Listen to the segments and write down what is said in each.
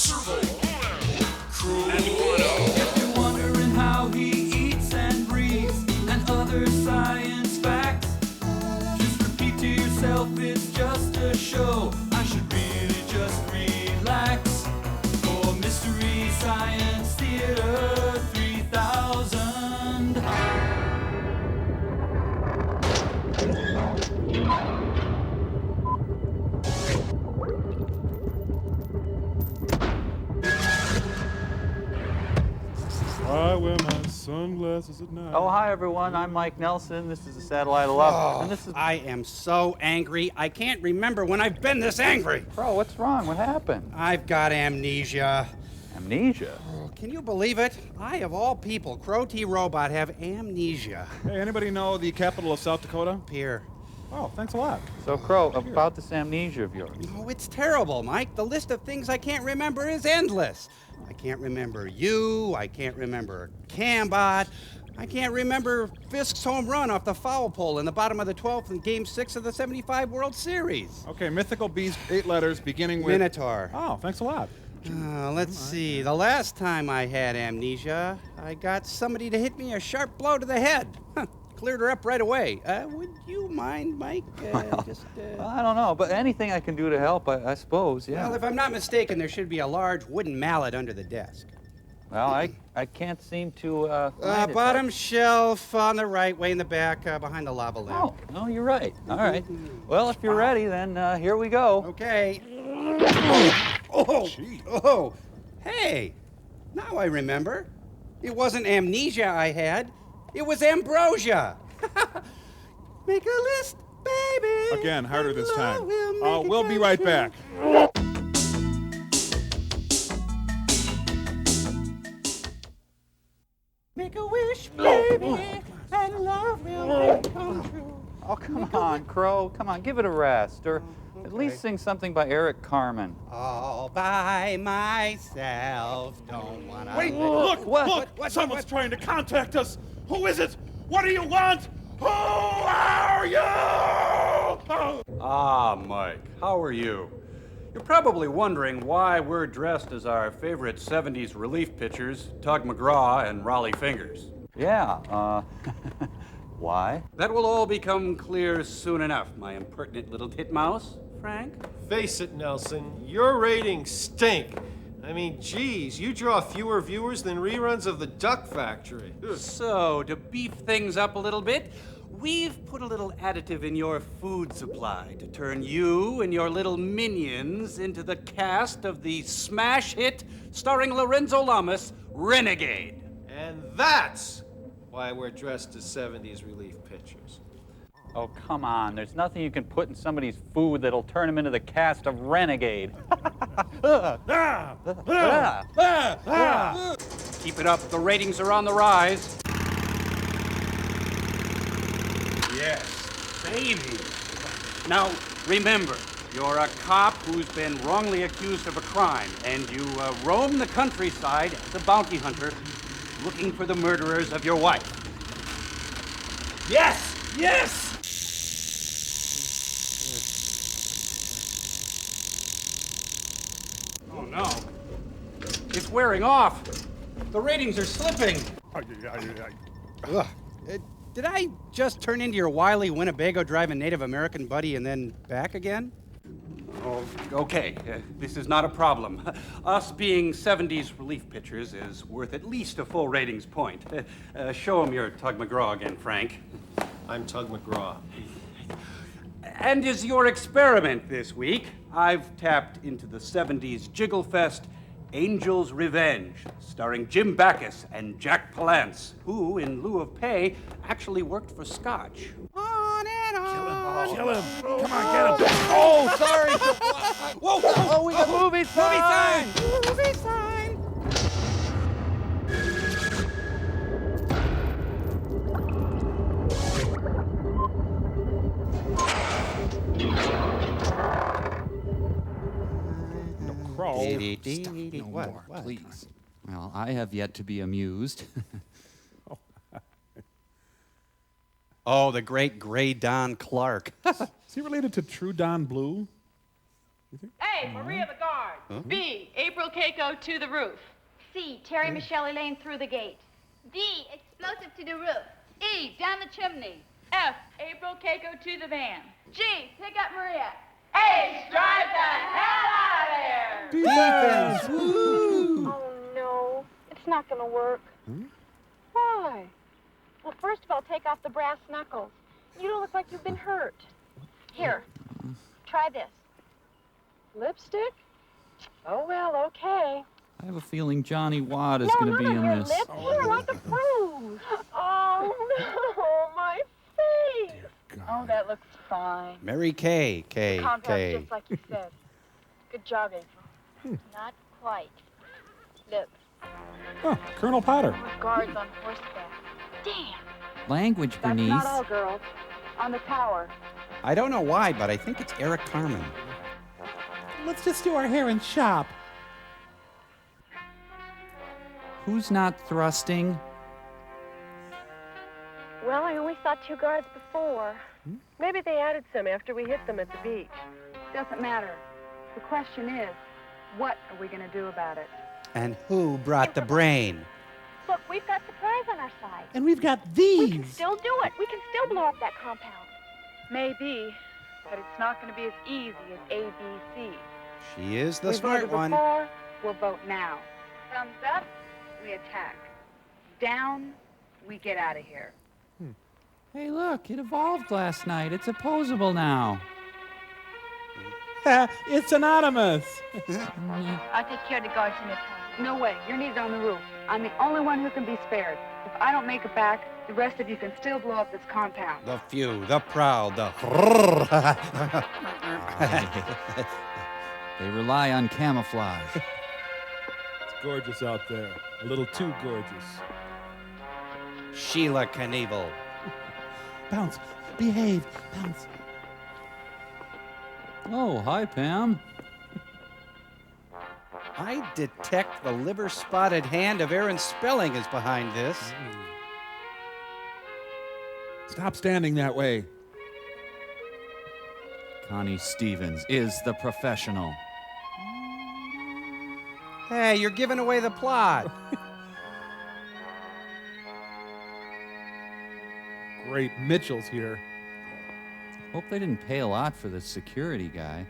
If you're wondering how he eats and breathes and other science facts, just repeat to yourself it's just a show. I should really just relax. For Mystery Science Theater 3000. I wear my sunglasses at night. Oh, hi, everyone. I'm Mike Nelson. This is the Satellite of Love. And this is... I am so angry. I can't remember when I've been this angry. Bro, what's wrong? What happened? I've got amnesia. Amnesia? Oh, can you believe it? I, of all people, Crow T. Robot, have amnesia. Hey, anybody know the capital of South Dakota? Here. Oh, thanks a lot. So, Crow, about this amnesia of yours. Oh, it's terrible, Mike. The list of things I can't remember is endless. I can't remember you. I can't remember Cambot. I can't remember Fisk's home run off the foul pole in the bottom of the 12th in Game 6 of the 75 World Series. Okay, mythical beast, 8 letters, beginning with... Minotaur. Oh, thanks a lot. Let's see. The last time I had amnesia, I got somebody to hit me a sharp blow to the head. Cleared her up right away. Would you mind, Mike? Well, I don't know, but anything I can do to help, I suppose, yeah. Well, if I'm not mistaken, there should be a large wooden mallet under the desk. Well, I can't seem to find it. Bottom shelf on the right, way in the back, behind the lava lamp. Oh, no, you're right. All right. Well, if you're ready, then here we go. Okay. Oh, hey, now I remember. It wasn't amnesia I had. It was ambrosia. Make a list, baby. Again, harder this time. We'll We'll be right back. Make a wish, baby, and love will come true. Oh, come on, Crow. Come on, give it a rest. Or at least sing something by Eric Carmen. All by myself, don't wanna... Wait, look, What? look! Someone's trying to contact us. Who is it? What do you want? Who are you? Oh. Ah, Mike, how are you? You're probably wondering why we're dressed as our favorite 70s relief pitchers, Tug McGraw and Raleigh Fingers. Yeah, why? That will all become clear soon enough, my impertinent little titmouse. Frank? Face it, Nelson, your ratings stink. I mean, geez, you draw fewer viewers than reruns of The Duck Factory. So, to beef things up a little bit, we've put a little additive in your food supply to turn you and your little minions into the cast of the smash hit starring Lorenzo Lamas, Renegade. And that's why we're dressed as 70s relief pitchers. Oh, come on. There's nothing you can put in somebody's food that'll turn them into the cast of Renegade. Keep it up, the ratings are on the rise. Yes, baby. Now, remember, you're a cop who's been wrongly accused of a crime, and you roam the countryside as a bounty hunter looking for the murderers of your wife. Yes, yes! Oh, no. It's wearing off. The ratings are slipping. Ugh. Did I just turn into your wily Winnebago driving Native American buddy and then back again? Oh, okay, this is not a problem. Us being 70s relief pitchers is worth at least a full ratings point. Show him your Tug McGraw again, Frank. I'm Tug McGraw. And as your experiment this week, I've tapped into the 70s Jiggle Fest Angel's Revenge, starring Jim Backus and Jack Palance, who, in lieu of pay, actually worked for Scotch. On and on. Kill him. Come on, get him. Oh, sorry. Whoa, Oh, we got movie sign. Movie sign. Crow. What? Please. Well, I have yet to be amused. Oh, the great Gray Don Clark. Is he related to True Don Blue? A, Maria the guard. B, April Keiko to the roof. C, Terry Michelle Elaine through the gate. D, explosive to the roof. E, down the chimney. F, April Keiko to the van. G, pick up Maria. H, drive the hell out of here. Defense! Oh, no. It's not going to work. Why? Well, first of all, take off the brass knuckles. You don't look like you've been hurt. Here, try this. Lipstick? Oh, well, okay. I have a feeling Johnny Watt is No, going to not be on in your this. lips. Here, like a bruise. Oh, no, my face. Oh, that looks fine. Mary Kay, K, Compound's K. just like you said. Good job, April. Not quite. Look, Oh, Colonel Potter. with guards on horseback. Damn. Language, That's Bernice. not all, girls. On the tower. I don't know why, but I think it's Eric Carmen. Let's just do our hair and shop. Who's not thrusting? Well, I only saw 2 guards before. Maybe they added some after we hit them at the beach. Doesn't matter. The question is, what are we going to do about it? And who brought the brain? Look, we've got supplies on our side. And we've got We can these. still do it. We can still blow up that compound. Maybe, but it's not going to be as easy as ABC. She is the We smart voted one. before, we'll vote now. Thumbs up, we attack. Down, we get out of here. Hey, look, it evolved last night. It's opposable now. It's anonymous. I'll take care of the guards in the town. No way, you're needed on the roof. I'm the only one who can be spared. If I don't make it back, the rest of you can still blow up this compound. The few, the proud, the... They rely on camouflage. It's gorgeous out there. A little too gorgeous. Sheila Knievel. Bounce. Behave. Bounce. Oh, hi, Pam. I detect the liver-spotted hand of Aaron Spelling is behind this. Stop standing that way. Connie Stevens is the professional. Hey, you're giving away the plot. Great, Mitchell's here. Hope they didn't pay a lot for this security guy.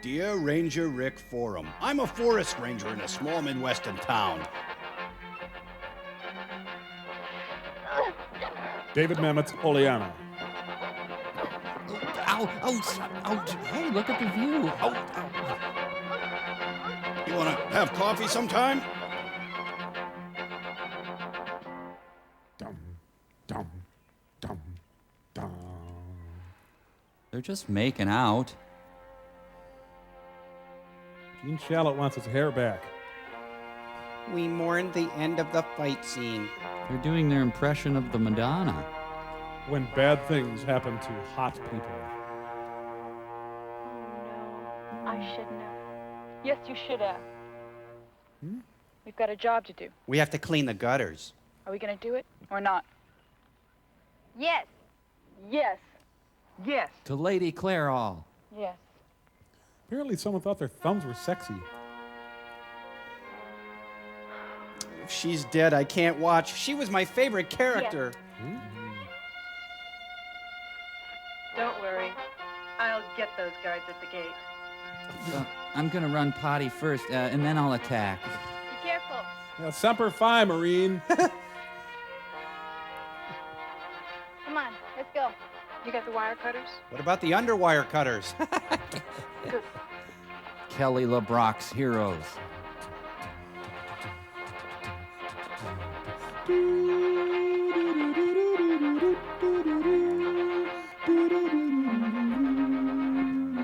Dear Ranger Rick Forum, I'm a forest ranger in a small Midwestern town. David Mamet's Oleana. Ow, ouch, ouch. Hey, look at the view. Ow, ow. You want to have coffee sometime? Dum, dum, dum, dum. They're just making out. Gene Shalit wants his hair back. We mourn the end of the fight scene. They're doing their impression of the Madonna. When bad things happen to hot people. Oh, no. I shouldn't have. Yes, you should have. We've got a job to do. We have to clean the gutters. Are we going to do it or not? Yes. Yes. Yes. To Lady Clairol. Yes. Apparently someone thought their thumbs were sexy. If she's dead, I can't watch. She was my favorite character. Don't worry. I'll get those guards at the gate. I'm gonna run potty first, and then I'll attack. Be careful. Yeah, Semper Fi, Marine. Come on, let's go. You got the wire cutters? What about the underwire cutters? Kelly LeBrock's Heroes.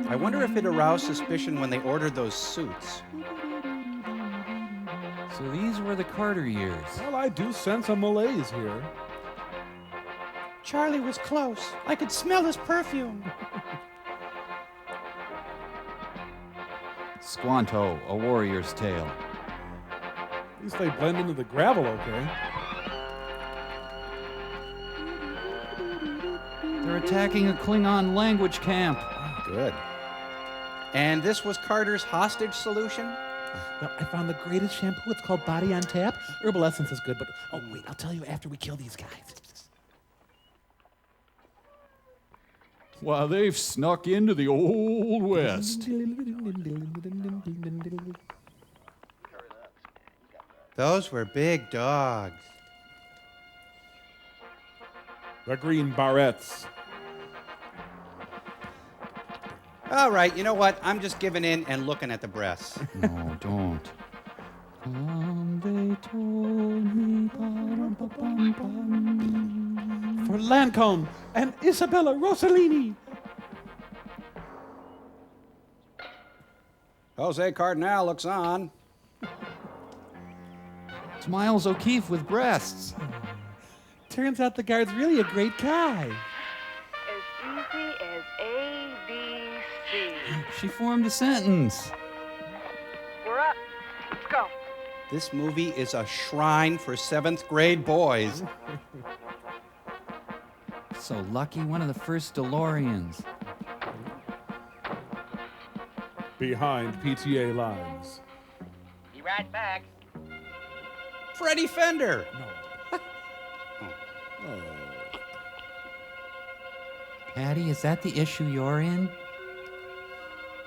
I wonder if it aroused suspicion when they ordered those suits. So these were the Carter years. Well, I do sense a malaise here. Charlie was close. I could smell his perfume. Squanto, A Warrior's Tale. At least they blend into the gravel okay. They're attacking a Klingon language camp. Good. And this was Carter's hostage solution? Well, I found the greatest shampoo. It's called Body on Tap. Herbal Essence is good, but oh wait, I'll tell you after we kill these guys. Why, they've snuck into the Old West. Those were big dogs. The Green Barrettes. All right, you know what? I'm just giving in and looking at the breasts. No, don't. They told me. For Lancome and Isabella Rossellini. Jose Cardinal looks on. It's Miles O'Keefe with breasts. Turns out the guard's really a great guy. As easy as ABC. She formed a sentence. We're up. Let's go. This movie is a shrine for 7th grade boys. So lucky, one of the first DeLoreans. Behind PTA lines. Be right back. Freddie Fender. Patty, is that the issue you're in?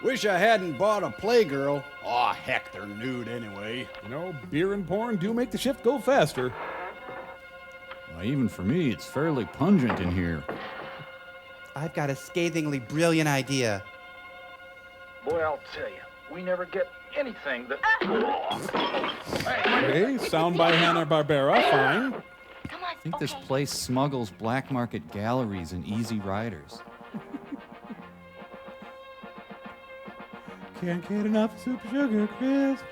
Wish I hadn't bought a Playgirl. Aw, heck, they're nude anyway. You know, beer and porn do make the shift go faster. Well, even for me, it's fairly pungent in here. I've got a scathingly brilliant idea. Boy, I'll tell you, we never get anything that... Okay, sound by Hanna-Barbera, fine. Come on. I think this place smuggles black market galleries and easy riders. Can't get enough Super Sugar Crisp.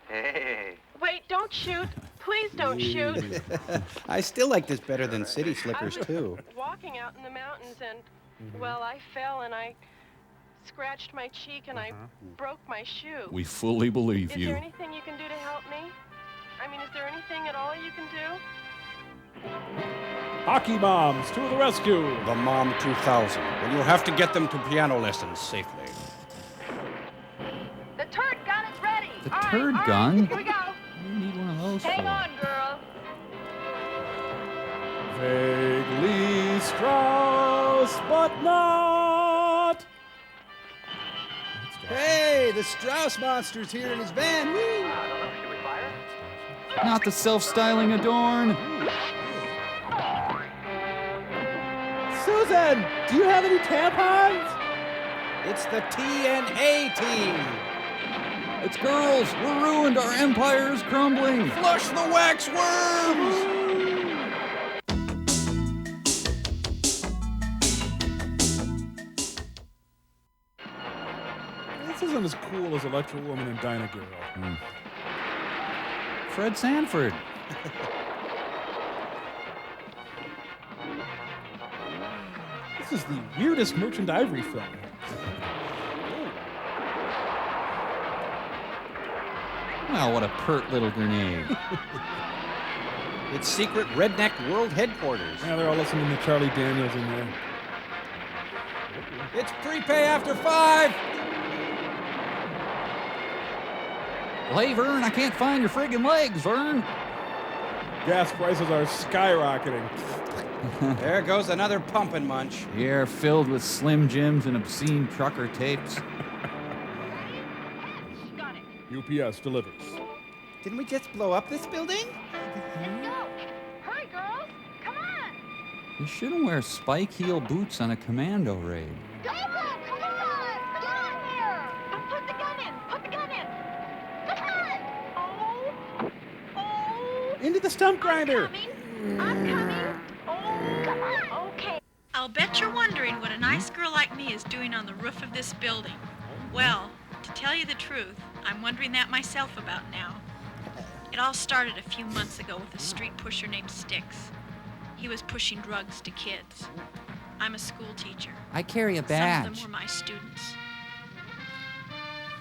Hey. Wait, don't shoot. Please don't shoot. I still like this better than City Slickers, too. Walking out in the mountains and, well, I fell and I scratched my cheek and I broke my shoe. We fully believe Is you. there anything you can do to help me? I mean, is there anything at all you can do? Hockey moms to the rescue. The Mom 2000. Well, you'll have to get them to piano lessons safely. The turd gun is ready. The All right, turd all right, gun? Here we go. What do you need one of those Hang for? on, girls. Vaguely Strauss, but not. Hey, the Strauss monster's here in his van. Woo! Not the self-styling Adorn. Susan, do you have any tampons? It's the TNA team. It's girls. We're ruined. Our empire is crumbling. Flush the wax worms. This isn't as cool as Electro Woman and Dyna Girl. Fred Sanford. This is the weirdest Merchant Ivory film. Well, what a pert little grenade. It's secret redneck world headquarters. Yeah, they're all listening to Charlie Daniels in there. It's prepay after 5. Well, hey, Vern, I can't find your friggin' legs, Vern. Gas prices are skyrocketing. There goes another pump and munch. The air filled with Slim Jims and obscene trucker tapes. Got it. UPS delivers. Didn't we just blow up this building? Let's go. Hurry, girls. Come on. You shouldn't wear spike heel boots on a commando raid. Go, come on. Get on here. Put the gun in. Put the gun in. Come on. Oh. Into the stump grinder. I'm coming. Oh, come on. Okay. I'll bet you're wondering what a nice girl like me is doing on the roof of this building. Well, to tell you the truth, I'm wondering that myself about now. It all started a few months ago with a street pusher named Styx. He was pushing drugs to kids. I'm a school teacher. I carry a Some of badge. them were my students.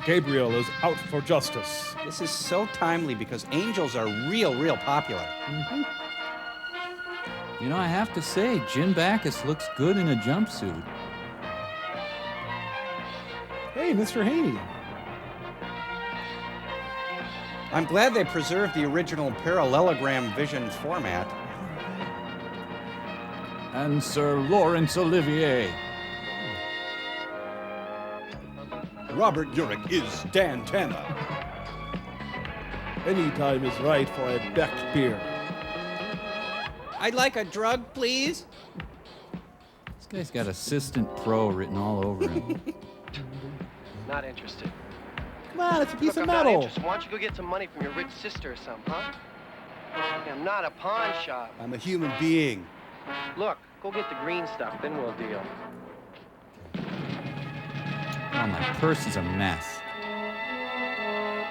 Gabriel is out for justice. This is so timely because angels are real popular. You know, I have to say, Jim Backus looks good in a jumpsuit. Hey, Mr. Haney. I'm glad they preserved the original parallelogram vision format. And Sir Laurence Olivier. Robert Urich is Dan Tanner. Any time is right for a Beck beer. I'd like a drug, please. This guy's got Assistant Pro written all over him. Not interested. Come on, it's a piece Look, of I'm not metal. interested. Why don't you go get some money from your rich sister or something, huh? I'm not a pawn shop. I'm a human being. Look, go get the green stuff, then we'll deal. Oh, my purse is a mess.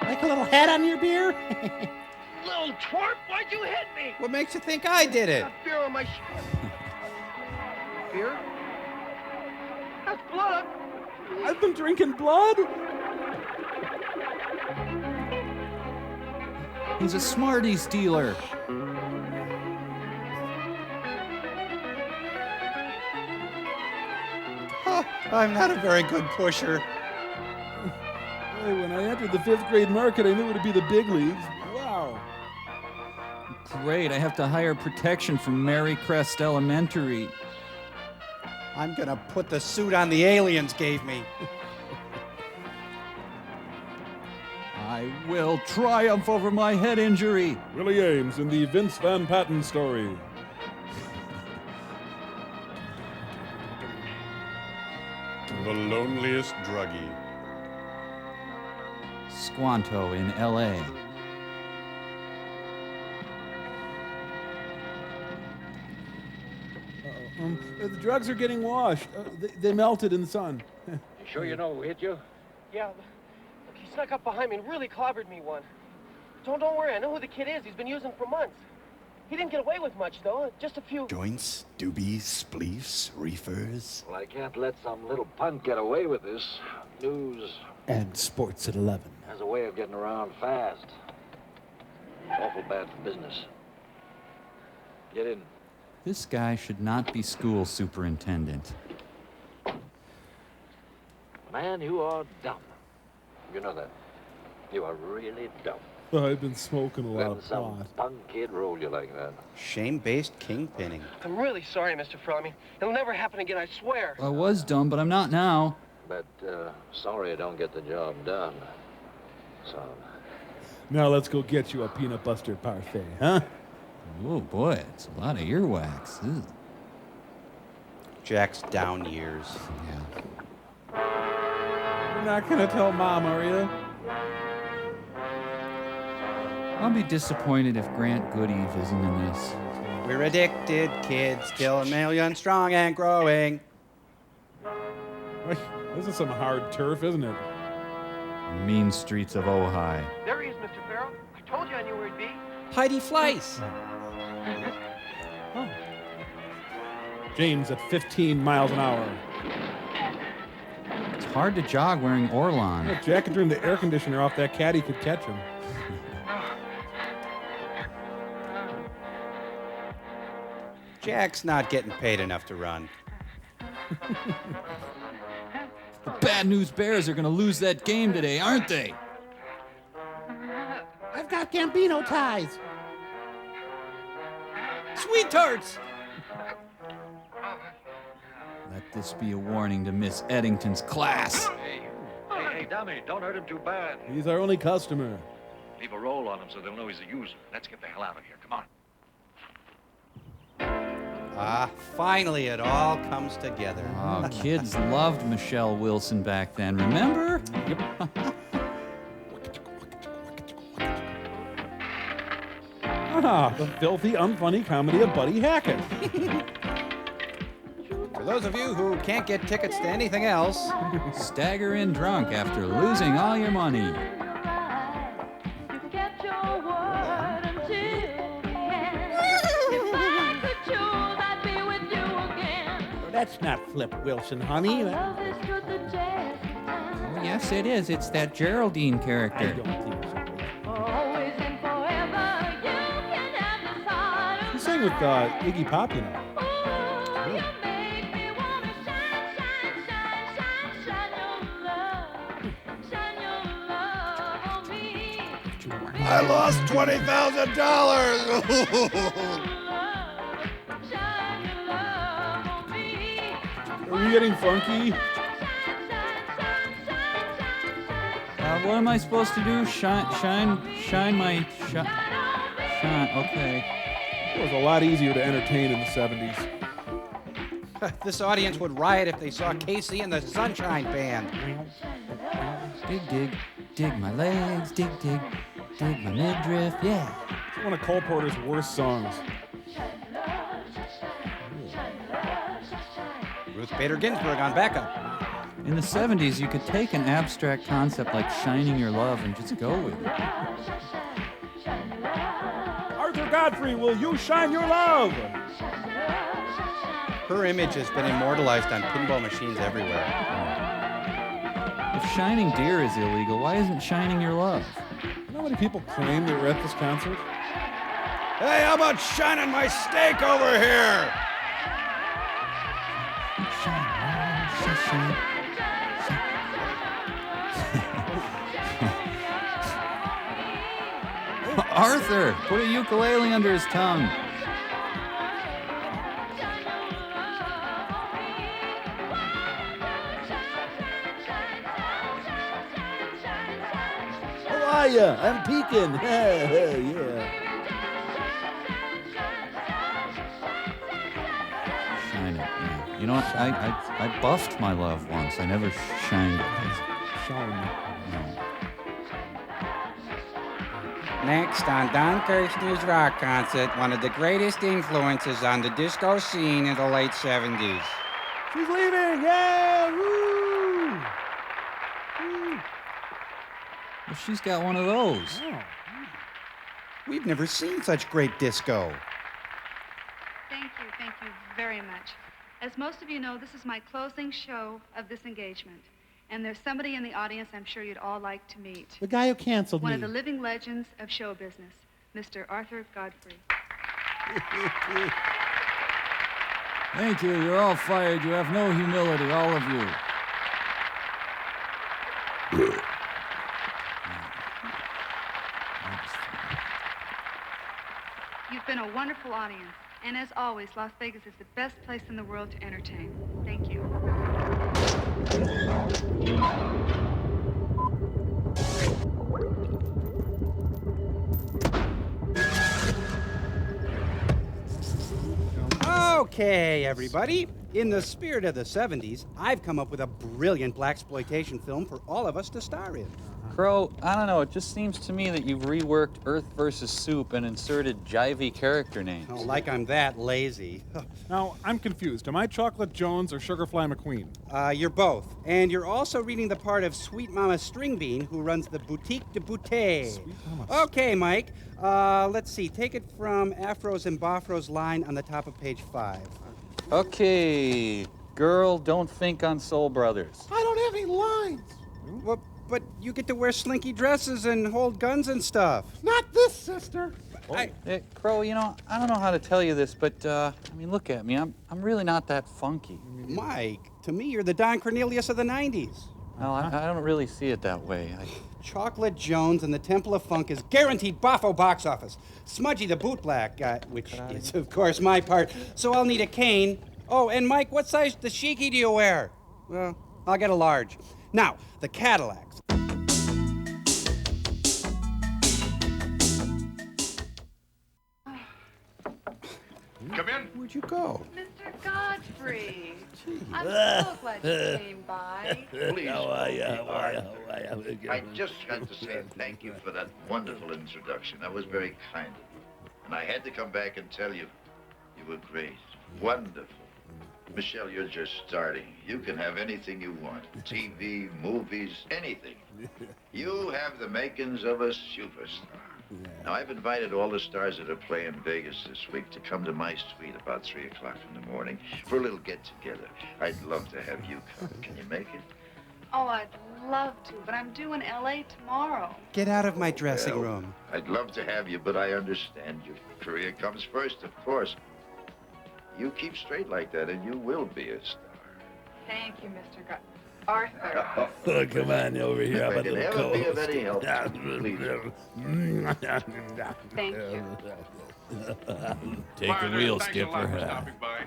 Like a little head on your beer? Little twerp, why'd you hit me? What makes you think I did it? Got beer on my Beer? That's blood. I've been drinking blood. He's a Smarties dealer. Oh, I'm not a very good pusher. Hey, when I entered the 5th grade market, I knew it would be the big leagues. Wow. Great, I have to hire protection from Mary Crest Elementary. I'm gonna put the suit on the aliens gave me. I will triumph over my head injury. Willie Ames in the Vince Van Patten story. The loneliest druggie. Squanto in L.A. The drugs are getting washed. They melted in the sun. You sure you know who hit you? Yeah, look, he snuck up behind me and really clobbered me one. Don't worry, I know who the kid is. He's been using for months. He didn't get away with much, though. Just a few. Joints, doobies, spleefs, reefers. Well, I can't let some little punk get away with this. News And sports at 11. has a way of getting around fast. Awful bad for business. Get in. This guy should not be school superintendent. Man, you are dumb. You know that. You are really dumb. Oh, I've been smoking a lot Letting of some pot. punk kid roll you like that. Shame-based kingpinning. I'm really sorry, Mr. Fromme. It'll never happen again, I swear. I was dumb, but I'm not now. But, sorry I don't get the job done. So, Now let's go get you a peanut butter parfait, huh? Oh boy, it's a lot of earwax. Ugh. Jack's down years. Yeah. You're not gonna tell Mom, are you? I'll be disappointed if Grant Goodeve isn't in this. We're addicted kids, still a million strong and growing. This is some hard turf, isn't it? Mean streets of Ojai. There he is, Mr. Farrell. I told you I knew where he'd be. Heidi Fleiss. Oh. James at 15 miles an hour. It's hard to jog wearing Orlon. If Jack could turn the air conditioner off, that caddy could catch him. Jack's not getting paid enough to run. The Bad News Bears are going to lose that game today, aren't they? I've got Gambino ties. Sweet tarts! Let this be a warning to Miss Eddington's class. Hey, dummy, don't hurt him too bad. He's our only customer. Leave a roll on him so they'll know he's a user. Let's get the hell out of here. Come on. Ah, finally it all comes together. Oh, kids loved Michelle Wilson back then, remember? Ah, the filthy, unfunny comedy of Buddy Hackett. For those of you who can't get tickets to anything else, stagger in drunk after losing all your money. That's not Flip Wilson, honey. Oh, yes, it is. It's that Geraldine character. I don't think so. He sang with Iggy Pop, you know. I lost $20,000. Are you getting funky? What am I supposed to do? Shine my shine. Okay. It was a lot easier to entertain in the 70s. This audience would riot if they saw Casey and the Sunshine Band. Dig, dig, dig my legs, dig, dig, dig my midriff, yeah. It's one of Cole Porter's worst songs. Ruth Bader Ginsburg on backup. In the 70s, you could take an abstract concept like shining your love and just go with it. Arthur Godfrey, will you shine your love? Her image has been immortalized on pinball machines everywhere. If shining deer is illegal, why isn't shining your love? You know how many people claim they were at this concert? Hey, how about shining my steak over here? Arthur, put a ukulele under his tongue. How are ya? I'm peeking. Yeah. Shine it, yeah. You know what? I buffed my love once. I never shined it. Next on Don Kirshner's rock concert, one of the greatest influences on the disco scene in the late 70s. She's leaving! Yeah! Woo! Well, she's got one of those. Oh. We've never seen such great disco. Thank you very much. As most of you know, this is my closing show of this engagement. And there's somebody in the audience I'm sure you'd all like to meet. The guy who canceled One me. of the living legends of show business, Mr. Arthur Godfrey. Thank you. You're all fired. You have no humility, all of you. You've been a wonderful audience. And as always, Las Vegas is the best place in the world to entertain. Thank you. Okay, everybody. In the spirit of the 70s, I've come up with a brilliant blaxploitation film for all of us to star in. Crow, I don't know, it just seems to me that you've reworked Earth versus Soup and inserted jivey character names. Oh, like I'm that lazy. Now, I'm confused. Am I Chocolate Jones or Sugarfly McQueen? You're both. And you're also reading the part of Sweet Mama Stringbean, who runs the Boutique de Bouteille. Sweet Mama. Okay, Mike. Let's see. Take it from Afros and Bafros line on the top of page 5. Okay, girl, don't think on Soul Brothers. I don't have any lines. Well, but you get to wear slinky dresses and hold guns and stuff. Not this, sister. Hey, Crow, you know, I don't know how to tell you this, but, I mean, look at me. I'm really not that funky. Mike, to me, you're the Don Cornelius of the 90s. No, I don't really see it that way. Chocolate Jones and the Temple of Funk is guaranteed boffo box office. Smudgy the Bootblack, which is, of course, my part, so I'll need a cane. Oh, and Mike, what size dashiki do you wear? Well, I'll get a large. Now, the Cadillacs. Come in. Where'd you go? Mr. Godfrey. I'm so glad you came by. Please. How are you? I just had to say thank you for that wonderful introduction. That was very kind of you. And I had to come back and tell you, you were great. Wonderful. Michelle, you're just starting. You can have anything you want. TV, movies, anything. You have the makings of a superstar. Now, I've invited all the stars that are playing Vegas this week to come to my suite about 3 o'clock in the morning for a little get-together. I'd love to have you come. Can you make it? Oh, I'd love to, but I'm due in L.A. tomorrow. Get out of my dressing room. I'd love to have you, but I understand your career comes first, of course. You keep straight like that, and you will be a star. Thank you, Mr. God. Arthur. Oh, come on over here. Have a If I can little ever be of coast. any help, please. Thank you. Take the wheel, Skipper. by.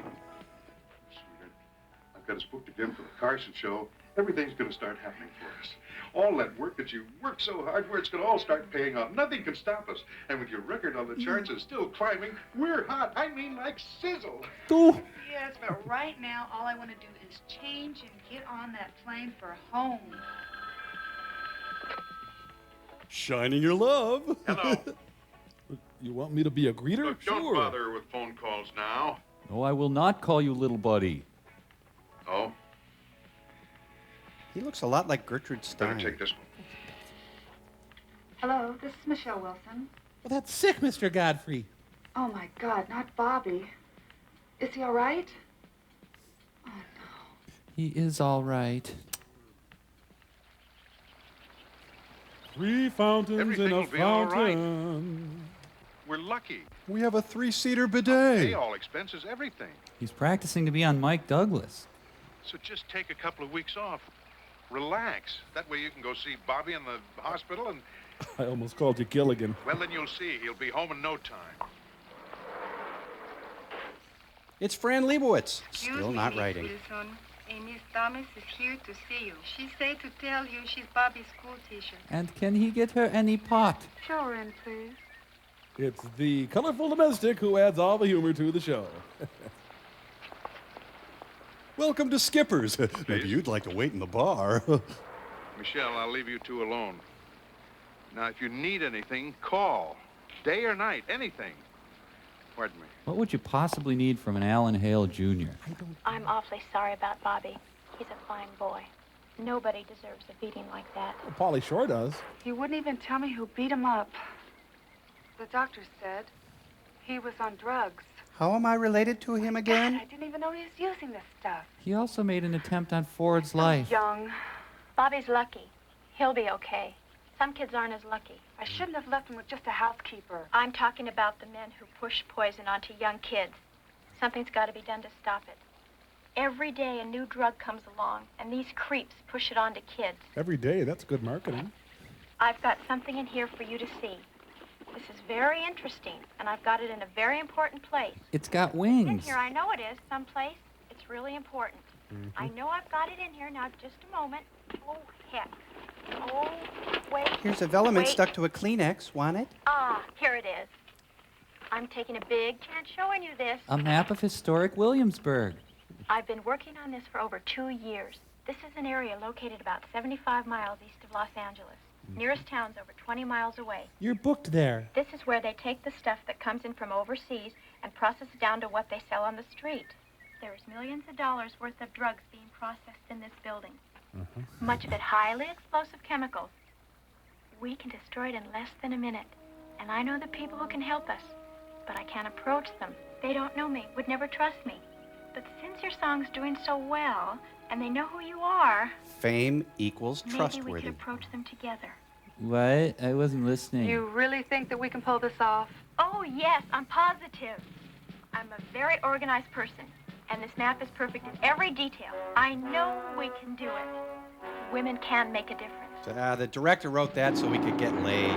I've got us booked again for the Carson show. Everything's going to start happening for us. All that work that you worked so hard for, it's going to all start paying off. Nothing can stop us. And with your record on the charts is still climbing, we're hot. I mean, like sizzle. Yes, but right now, all I want to do is change and get on that plane for home. Shining your love. Hello. You want me to be a greeter? Look, don't bother with phone calls now. No, I will not call you little buddy. Oh? He looks a lot like Gertrude Stein. Better take this one. Hello, this is Michelle Wilson. Well, that's sick, Mr. Godfrey. Oh, my God, not Bobby. Is he all right? He is all right. 3 fountains Everything in a will be all right. fountain. We're lucky. We have a 3-seater bidet. Pay all expenses, everything. He's practicing to be on Mike Douglas. So just take a couple of weeks off. Relax. That way you can go see Bobby in the hospital and, I almost called you Gilligan. well, then you'll see. He'll be home in no time. It's Fran Lebowitz. Still not writing. Wilson. Miss Thomas is here to see you. She said to tell you she's Bobby's school teacher. And can he get her any pot? Show her in, please. It's the colorful domestic who adds all the humor to the show. Welcome to Skipper's. Maybe you'd like to wait in the bar. Michelle, I'll leave you two alone. Now, if you need anything, call. Day or night, anything. Pardon me. What would you possibly need from an Alan Hale Jr.? I'm awfully sorry about Bobby. He's a fine boy. Nobody deserves a beating like that. Well, Pauly sure does. He wouldn't even tell me who beat him up. The doctor said he was on drugs. How am I related to him again? I didn't even know he was using this stuff. He also made an attempt on Ford's life. Young. Bobby's lucky. He'll be okay. Some kids aren't as lucky. I shouldn't have left him with just a housekeeper. I'm talking about the men who push poison onto young kids. Something's got to be done to stop it. Every day a new drug comes along, and these creeps push it onto kids. Every day, that's good marketing. I've got something in here for you to see. This is very interesting, and I've got it in a very important place. It's got In wings. here, I know it is, someplace. It's really important. I know I've got it in here. Now, just a moment. Oh, heck. Oh, wait. Here's a veliment wait. stuck to a Kleenex. Want it? Ah, here it is. I'm taking a big chance showing you this. A map of historic Williamsburg. I've been working on this for over 2 years. This is an area located about 75 miles east of Los Angeles. Nearest town's over 20 miles away. You're booked there. This is where they take the stuff that comes in from overseas and process it down to what they sell on the street. There's millions of dollars worth of drugs being processed in this building. Much of it highly explosive chemicals. We can destroy it in less than a minute. And I know the people who can help us. But I can't approach them. They don't know me, would never trust me. But since your song's doing so well, and they know who you are, Fame equals maybe we trustworthy. could approach them together. What? I wasn't listening. You really think that we can pull this off? Oh, yes, I'm positive. I'm a very organized person, and this map is perfect in every detail. I know we can do it. Women can make a difference. The director wrote that so we could get laid.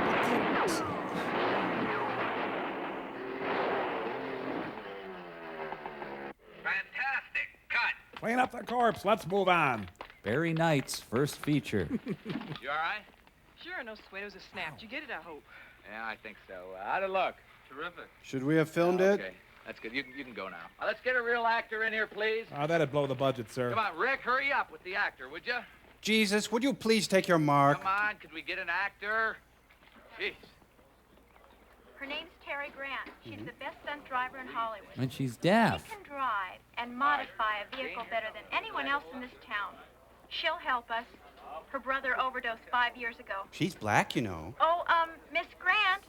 Fantastic. Cut. Clean up the corpse. Let's move on. Barry Knight's first feature. You all right? Sure, no sweat. It was a snap. Did you get it, I hope? Yeah, I think so. How'd it look? Terrific. Should we have filmed it? Okay, that's good. You can go now. Let's get a real actor in here, please. That'd blow the budget, sir. Come on, Rick, hurry up with the actor, would you? Jesus, would you please take your mark? Come on, could we get an actor? Jeez. Her name's Terry Grant. She's the best stunt driver in Hollywood. And she's deaf. She can drive and modify a vehicle better than anyone else in this town. She'll help us. Her brother overdosed 5 years ago. She's black, you know. Oh, Miss Grant.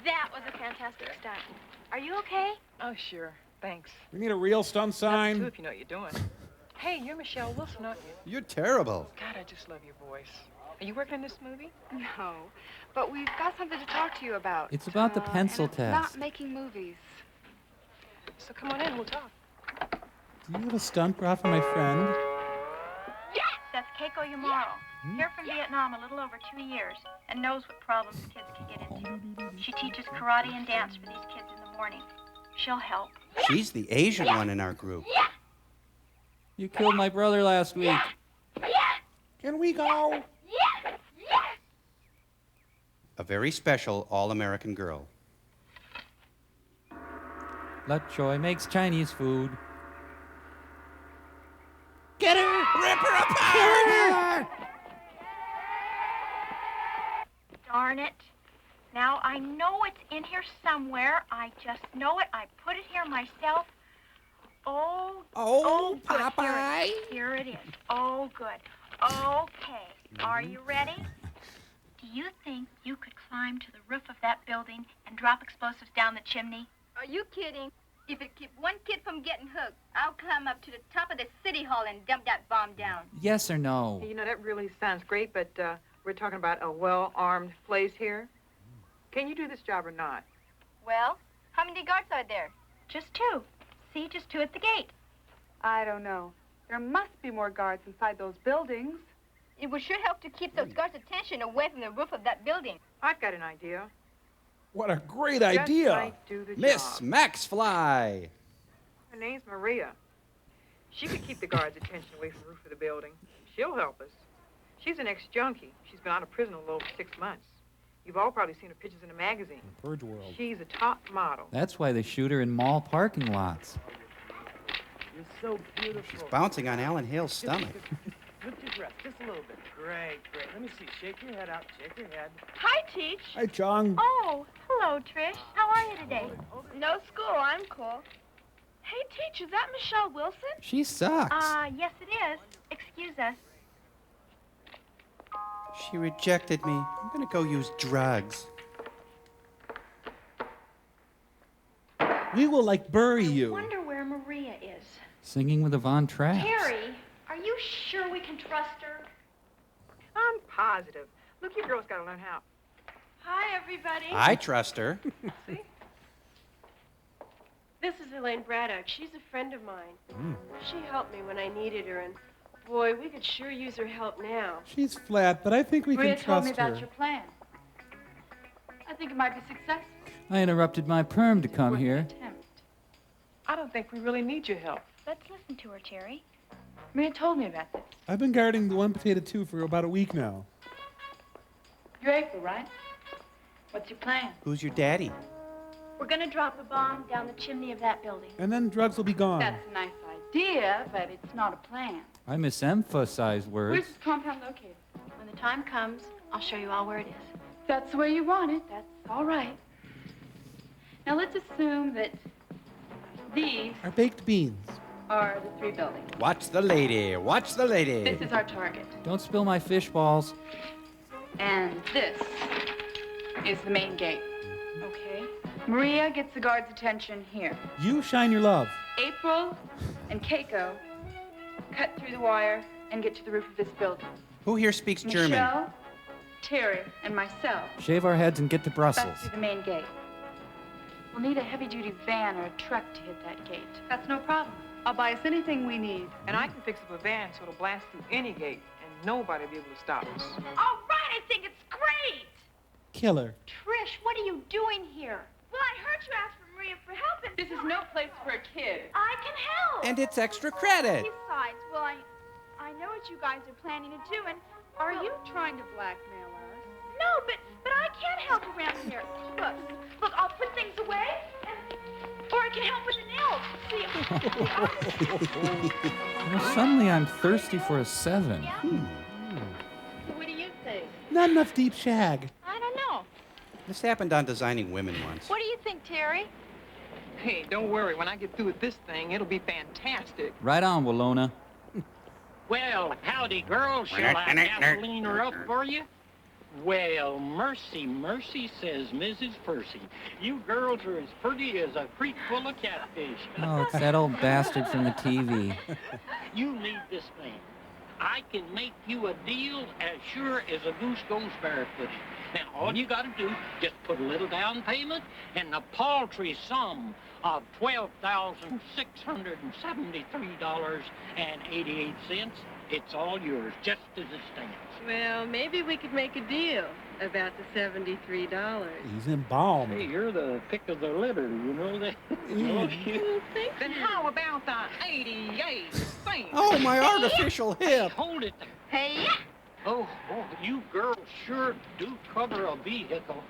That was a fantastic stunt. Are you okay? Oh, sure. Thanks. We need a real stunt sign. Too, if you know what you're doing. Hey, you're Michelle Wilson, aren't you? You're terrible. God, I just love your voice. Are you working in this movie? No, but we've got something to talk to you about. It's about the pencil and it's test. not making movies. So come on in, we'll talk. Do you have a stunt bra for my friend? Yes! Echo Yamaro, here from Vietnam a little over 2 years, and knows what problems kids can get into. She teaches karate and dance for these kids in the morning. She'll help. She's the Asian one in our group. You killed my brother last week. Can we go? A very special all-American girl. La Choi makes Chinese food. Get her! Rip her apart! Darn it. Now, I know it's in here somewhere. I just know it. I put it here myself. Oh, good. Popeye. Here it is. Oh, good. Okay. Are you ready? Do you think you could climb to the roof of that building and drop explosives down the chimney? Are you kidding? If it keeps one kid from getting hooked, I'll climb up to the top of the city hall and dump that bomb down. Yes or no? You know, that really sounds great, but we're talking about a well-armed place here. Can you do this job or not? Well, how many guards are there? Just 2. See, just 2 at the gate. I don't know. There must be more guards inside those buildings. It would sure help to keep those guards' attention away from the roof of that building. I've got an idea. What a great Just idea. might do the Miss job. Max Fly. Her name's Maria. She could keep the guards' attention away from the roof of the building. She'll help us. She's an ex-junkie. She's been out of prison a little over 6 months. You've all probably seen her pictures in a magazine. Purge World. She's a top model. That's why they shoot her in mall parking lots. You're so beautiful. She's bouncing on Alan Hale's stomach. Lift your breath just a little bit. Great, great. Let me see. Shake your head out. Shake your head. Hi, Teach. Hi, Chong. Oh, hello, Trish. How are you today? No school, I'm cool. Hey, Teach, is that Michelle Wilson? She sucks. Yes, it is. Excuse us. She rejected me. I'm gonna go use drugs. We will, bury you. Wonder where Maria is. Singing with the Von Trapps. Terry, are you sure we can trust her? I'm positive. Look, you girls got to learn how. Hi, everybody. I trust her. This is Elaine Braddock. She's a friend of mine. She helped me when I needed her, and boy, we could sure use her help now. She's flat, but I think we Maria can told trust me her. about your plan. I think it might be successful. I interrupted my perm to come here. I don't think we really need your help. Let's listen to her, Terry. Maria told me about this. I've been guarding the 1 potato 2 for about a week now. You're April, right? What's your plan? Who's your daddy? We're gonna drop a bomb down the chimney of that building. And then drugs will be gone. That's a nice idea, but it's not a plan. I misemphasize words. Where's this compound located? When the time comes, I'll show you all where it is. That's the way you want it. That's all right. Now let's assume that these Our baked beans. are the 3 buildings. Watch the lady. Watch the lady. This is our target. Don't spill my fish balls. And this is the main gate. Okay. Maria gets the guard's attention here. You shine your love. April and Keiko cut through the wire and get to the roof of this building. Who here speaks German? Michelle, Terry, and myself Shave our heads and get to Brussels. back through the main gate. We'll need a heavy-duty van or a truck to hit that gate. That's no problem. I'll buy us anything we need. And I can fix up a van so it'll blast through any gate, and nobody will be able to stop us. All right, I think it's great. Killer. Trish, what are you doing here? Well, I heard you ask for Maria for help, and This is no place for a kid. I can help. And it's extra credit. Besides, well, I know what you guys are planning to do, and Are you trying to blackmail us? no, but I can't help around here. Look, I'll put things away, or I can help with the nails. See, Well, suddenly I'm thirsty for a 7. What do you think? Not enough deep shag. I don't know. This happened on Designing Women once. What do you think, Terry? Hey, don't worry. When I get through with this thing, it'll be fantastic. Right on, Walona. Well, howdy, girls. Shall I gasoline her up for you? Well, mercy, mercy, says Mrs. Percy. You girls are as pretty as a creek full of catfish. Oh, it's that old bastard from the TV. You need this thing. I can make you a deal as sure as a goose goes barefooted. Now, all you got to do, just put a little down payment and a paltry sum of $12,673.88, It's all yours, just as it stands. Well, maybe we could make a deal about the $73. He's embalmed. Hey, you're the pick of the litter, you know that? Well, thank Then you. how about the 88 cents? Oh, my artificial hip. Hold it there. Hey, Oh, you girls sure do cover a vehicle.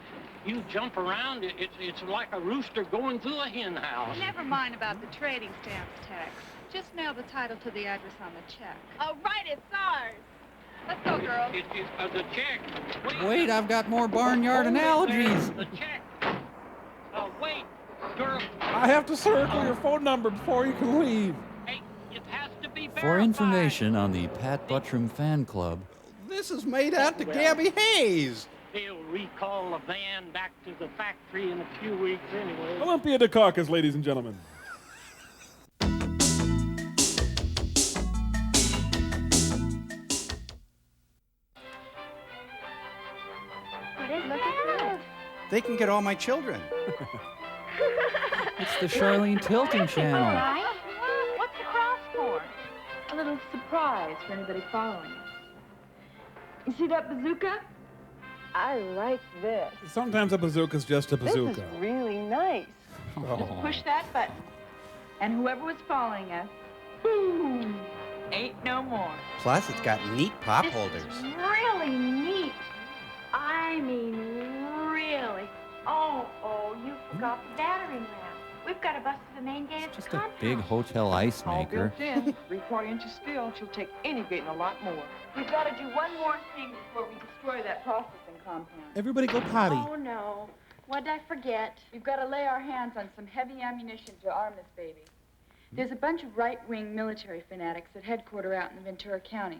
You jump around, it's like a rooster going through a hen house. Never mind about the trading stamps tax. Just mail the title to the address on the check. all right, it's ours. Let's go, girls. It's the check. Wait, I've got more barnyard Hold it analogies. there, The check. Wait, girl. I have to circle your phone number before you can leave. Hey, it has to be verified. For information on the Pat Buttram fan club, This is made out to Gabby Hayes. They'll recall the van back to the factory in a few weeks anyway. Olympia Dukakis, ladies and gentlemen. What is that? They can get all my children. it's the Charlene Tilton channel. Right? What's the cross for? A little surprise for anybody following us. You see that bazooka? I like this. Sometimes a bazooka's just a bazooka. This is really nice. Just push that button. And whoever was following us, boom, ain't no more. Plus, it's got neat pop This holders. is really neat. I mean, really. Oh, you forgot the battering ram. We've got to bust to the main gate of the Just a compound. big hotel ice All maker. built in, 3/4 inches steel. She'll take any gate and a lot more. We've got to do one more thing before we destroy that processing compound. Everybody go potty. Oh, no. What'd I forget? We've got to lay our hands on some heavy ammunition to arm this baby. There's a bunch of right-wing military fanatics at headquarters out in Ventura County.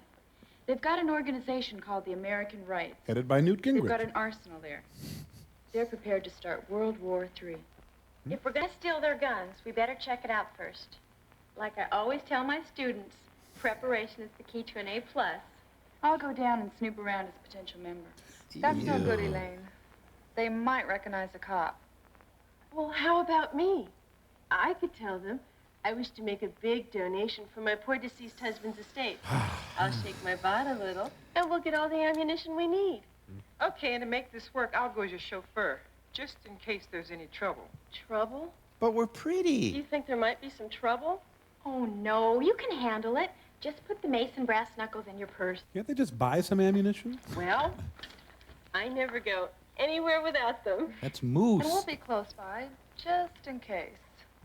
They've got an organization called the American Rights. Headed by Newt They've got Gingrich. an arsenal there. They're prepared to start World War III. If we're going to steal their guns, we better check it out first. Like I always tell my students, preparation is the key to an A+. I'll go down and snoop around as a potential member. That's no good, Elaine. They might recognize a cop. Well, how about me? I could tell them I wish to make a big donation for my poor deceased husband's estate. I'll shake my butt a little, and we'll get all the ammunition we need. Okay, and to make this work, I'll go as your chauffeur, just in case there's any trouble. Trouble? But we're Do pretty. you think there might be some trouble? Oh, no, you can handle it. Just put the mason brass knuckles in your purse. Can't they just buy some ammunition? Well, I never go anywhere without them. That's And Moose. we'll be close by, just in case.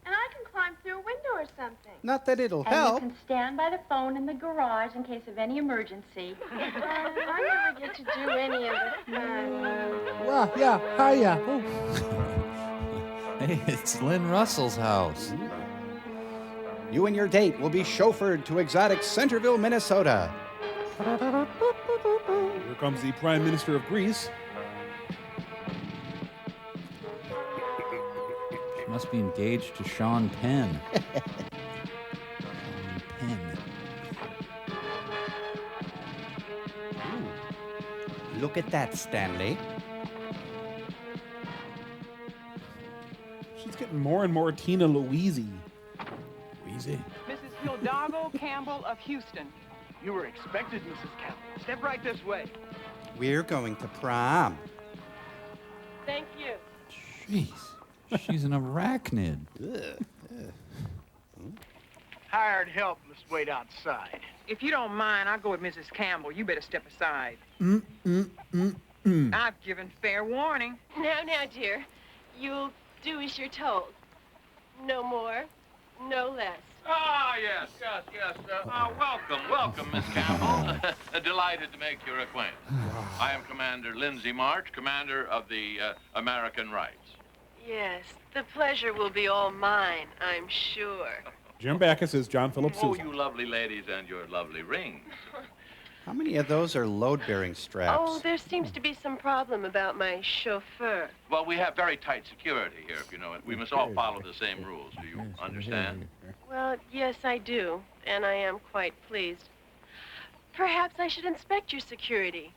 And I can climb through a window or something. Not that it'll And help. you can stand by the phone in the garage in case of any emergency. I never get to do any of it. Well, yeah, hiya. Oh. Hey, it's Lynn Russell's house. You and your date will be chauffeured to exotic Centerville, Minnesota. Here comes the Prime Minister of Greece. She must be engaged to Sean Penn. Sean Penn. Look at that, Stanley. She's getting more and more Tina Louise-y. Louise-y. Mrs. Hidalgo Campbell of Houston. You were expected, Mrs. Campbell. Step right this way. We're going to prom. Thank you. Jeez. She's an arachnid. Hired help must wait outside. If you don't mind, I'll go with Mrs. Campbell. You better step aside. I've given fair warning. Now, dear, you'll do as you're told. No more, no less. Ah, yes. Welcome, Miss Campbell. Delighted to make your acquaintance. I am Commander Lindsay March, commander of the American Rights. Yes, the pleasure will be all mine, I'm sure. Jim Backus is John Philip Oh, Sousa. you lovely ladies and your lovely rings. How many of those are load-bearing straps? Oh, there seems to be some problem about my chauffeur. Well, we have very tight security here, if you know it. We must all follow the same rules. Do you understand? Well, yes, I do, and I am quite pleased. Perhaps I should inspect your security.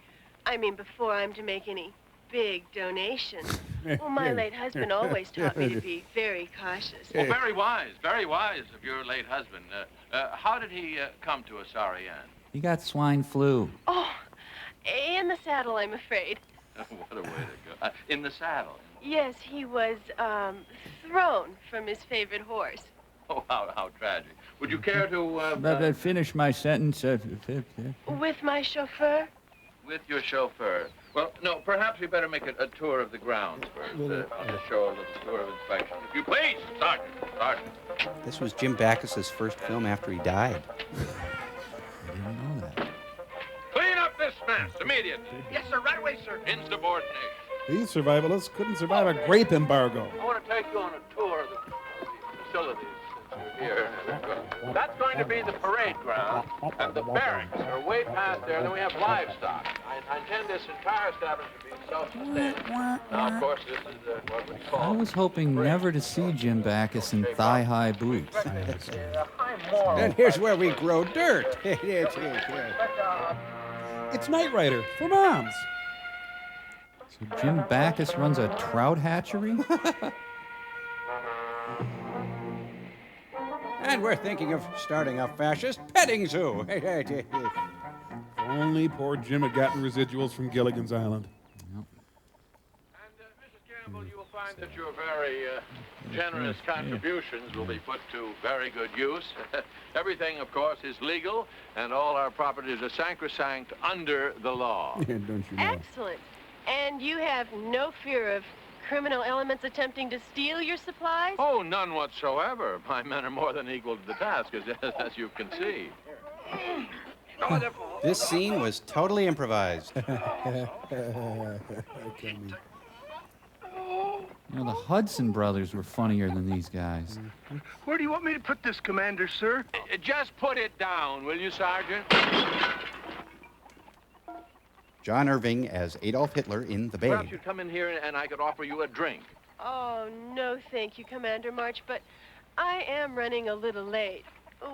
I mean, before I'm to make any big donation. Well, my late husband always taught me to be very cautious. Well, very wise of your late husband. How did he come to a sorry end? He got swine flu. Oh, in the saddle, I'm afraid. What a way to go. In the saddle. Yes, he was, thrown from his favorite horse. Oh, how tragic. Would you care to, But finish my sentence. With my chauffeur? with your chauffeur? Well, no, perhaps we better make a tour of the grounds first. I'll just show a little tour of inspection. If you please, Sergeant. Sergeant. This was Jim Backus's first film after he died. I didn't know that. Clean up this mess immediately. Yes, sir. Right away, sir. Insubordination. These survivalists couldn't survive a grape embargo. I want to take you on a tour of the facilities since you're here. That's going to be the parade ground, and the barracks are way past there, and then we have livestock. I intend this entire establishment to be self-sustaining. Now, of course, this is what we call... I was hoping never to see Jim Backus in thigh-high boots. And here's where we grow dirt. It's Knight Rider for moms. So Jim Backus runs a trout hatchery? And we're thinking of starting a fascist petting zoo. If only poor Jim had gotten residuals from Gilligan's Island. And, Mrs. Campbell, you will find that your very generous contributions will be put to very good use. Everything, of course, is legal, and all our properties are sacrosanct under the law. Don't you know? Excellent. And you have no fear of criminal elements attempting to steal your supplies? Oh, none whatsoever. My men are more than equal to the task, as you can see. This scene was totally improvised. You know, the Hudson brothers were funnier than these guys. Where do you want me to put this, Commander, sir? Just put it down, will you, Sergeant? John Irving as Adolf Hitler in The Perhaps Babe. you'd come in here and I could offer you a drink. Oh, no, thank you, Commander March, but I am running a little late.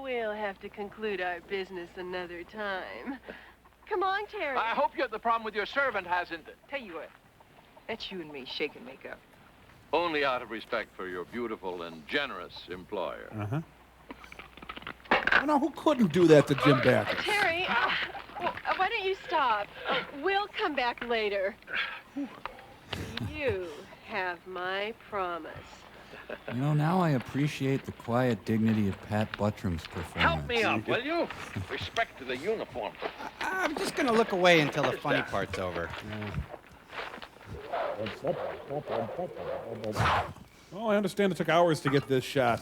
We'll have to conclude our business another time. Come on, Terry. I hope the problem with your servant hasn't... Tell you what, that's you and me shaking makeup. Only out of respect for your beautiful and generous employer. Uh-huh. Oh, no, who couldn't do that to Jim Backus? Terry, why don't you stop? We'll come back later. You have my promise. You know, now I appreciate the quiet dignity of Pat Buttram's performance. Help me up, will you? Respect to the uniform. I'm just going to look away until the funny part's over. Oh, I understand it took hours to get this shot.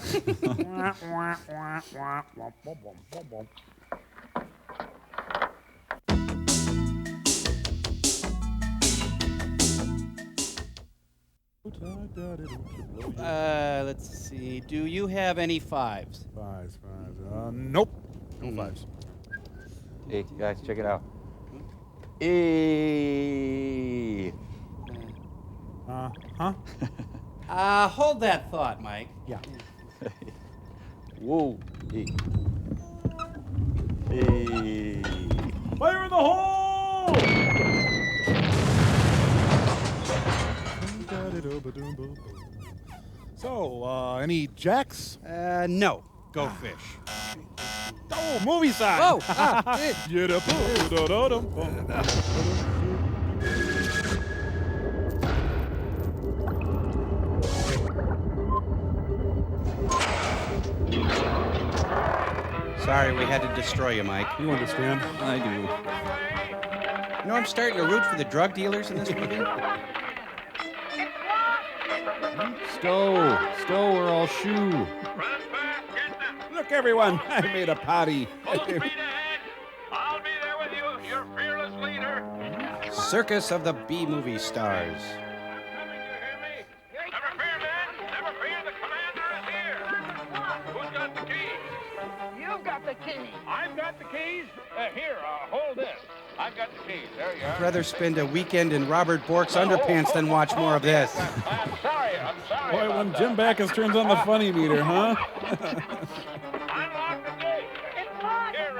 Let's see. Do you have any fives? Fives. Nope. No fives. Hey, guys, check it out. Hey. Huh? Hold that thought, Mike. Yeah. Whoa. Hey. Hey. Fire in the hole! So, any jacks? No. Go fish. Oh, movie sign! Oh! Sorry, we had to destroy you, Mike. You understand? I do. You know, I'm starting to root for the drug dealers in this movie. Stowe, or I'll shoo. Look, everyone, I made a potty. Full speed ahead. I'll be there with you, your fearless leader. Circus of the B-movie stars. Never fear, men. Never fear, the commander is here. Who's got the keys? You've got the key. I've got the keys. Here, hold this. I've got the keys. There you are. I'd rather spend a weekend in Robert Bork's underpants than watch more of this. I'm sorry. Boy, when Jim Backus turns on the funny meter, huh? Unlock the gate.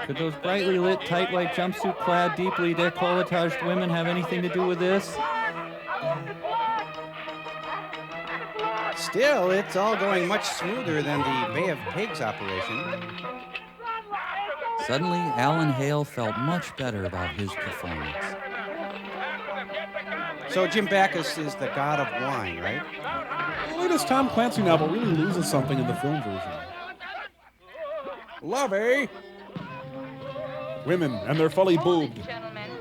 Could those brightly lit, tight white jumpsuit-clad, deeply decolletaged women have anything to do with this? Still, it's all going much smoother than the Bay of Pigs operation. Suddenly, Alan Hale felt much better about his performance. So Jim Backus is the god of wine, right? The latest Tom Clancy novel really loses something in the film version. Lovey! Women, and they're fully boobed. Gentlemen.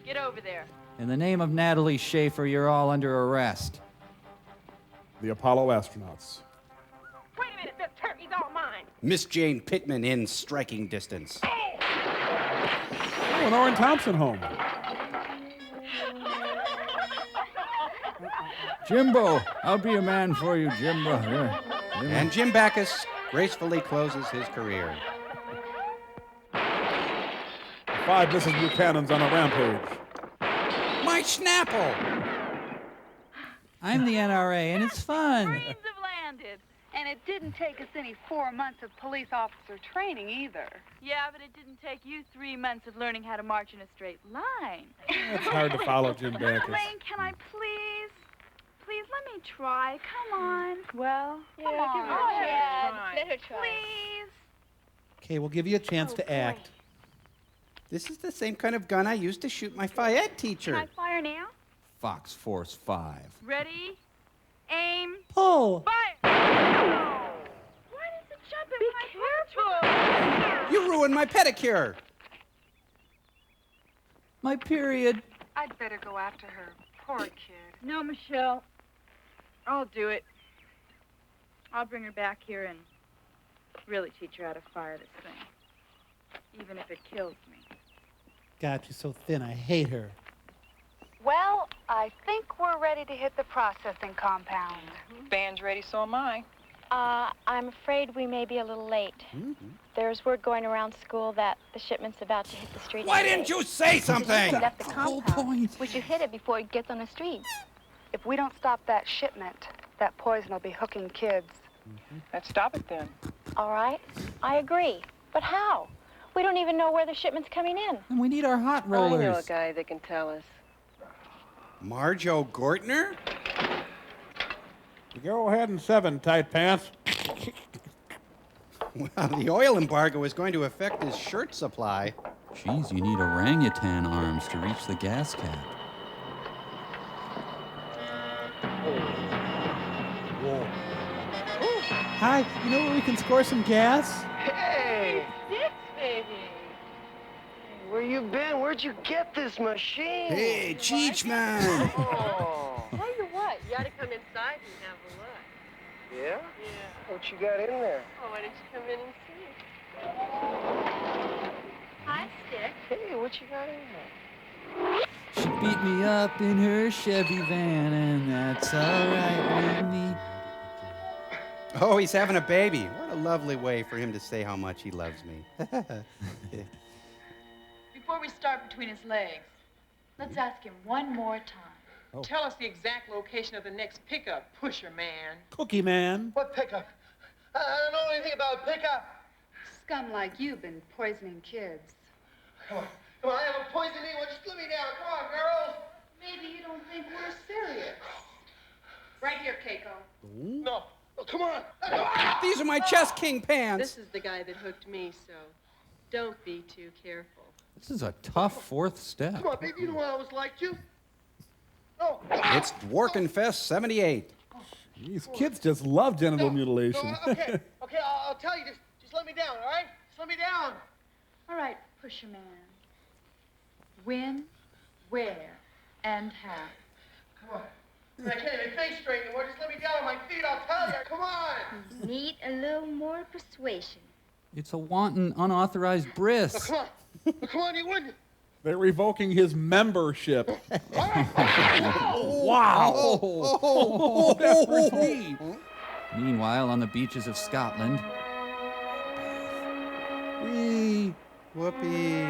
Get over there. In the name of Natalie Schaefer, you're all under arrest. The Apollo astronauts. Wait a minute, this turkey's all mine. Miss Jane Pittman in striking distance. Oh, and Orrin Thompson home. Jimbo, I'll be a man for you, Jimbo. Yeah. And Jim Backus gracefully closes his career. 5 Mrs. Buchanan's on a rampage. My Schnapple! I'm the NRA, and it's fun. Marines have landed. And it didn't take us any 4 months of police officer training either. Yeah, but it didn't take you 3 months of learning how to march in a straight line. It's hard to follow Jim Backus. Elaine, can I please? Please, let me try. Come on. Well, Come on. give her a Go ahead. try. Let her try. Please. Okay, we'll give you a chance to act. This is the same kind of gun I used to shoot my Fayette teacher. Can I fire now? Fox Force 5. Ready? Aim. Pull. Fire! Why does it jump in my careful! You ruined my pedicure. My period. I'd better go after her. Poor kid. No, Michelle. I'll do it. I'll bring her back here and really teach her how to fire this thing. Even if it kills me. God, she's so thin. I hate her. Well, I think we're ready to hit the processing compound. Band's ready, so am I. I'm afraid we may be a little late. There's word going around school that the shipment's about to hit the street. Why didn't you say something? Left the whole compound. point. We should hit it before it gets on the street. If we don't stop that shipment, that poison will be hooking kids. Let's stop it then. All right, I agree. But how? We don't even know where the shipment's coming in. And we need our hot I know a rollers. guy that can tell us. Marjo Gortner? Go ahead and 7, tight pants. Well, the oil embargo is going to affect his shirt supply. Geez, you need orangutan arms to reach the gas cap. Whoa. Hi, you know where we can score some gas? Hey! Dix, baby! Where you been? Where'd you get this machine? Hey, Cheech Man! Oh. Tell you what, you ought to come inside and have a look. Yeah? Yeah. What you got in there? Oh, why don't you come in and see? Hi, Stick. Hey, what you got in there? She beat me up in her Chevy van, and that's alright with me. Oh, he's having a baby. What a lovely way for him to say how much he loves me. Before we start between his legs, let's ask him one more time. Oh. Tell us the exact location of the next pickup, pusher man. Cookie Man. What pickup? I don't know anything about pickup. Scum like you've been poisoning kids. Come on, I haven't poisoned anyone. Just let me down. Come on, girls. Maybe you don't think we're serious. Right here, Keiko. No. Oh, come on. These are my Chess King pants. This is the guy that hooked me, so don't be too careful. This is a tough fourth step. Come on, baby. You know I always liked you. No. It's Dwarkenfest 78. These kids just love genital mutilation. Okay, I'll tell you. Just let me down, all right? Just let me down. All right, pusher man. When, where, and how? Come on. I can't even think straight anymore. Just let me down on my feet. I'll tell you. Come on. Need a little more persuasion. It's a wanton, unauthorized bris. Come on. Come on, you wouldn't. They're revoking his membership. Wow! Oh, that hurts me. Meanwhile, on the beaches of Scotland. Whee! Whoopee!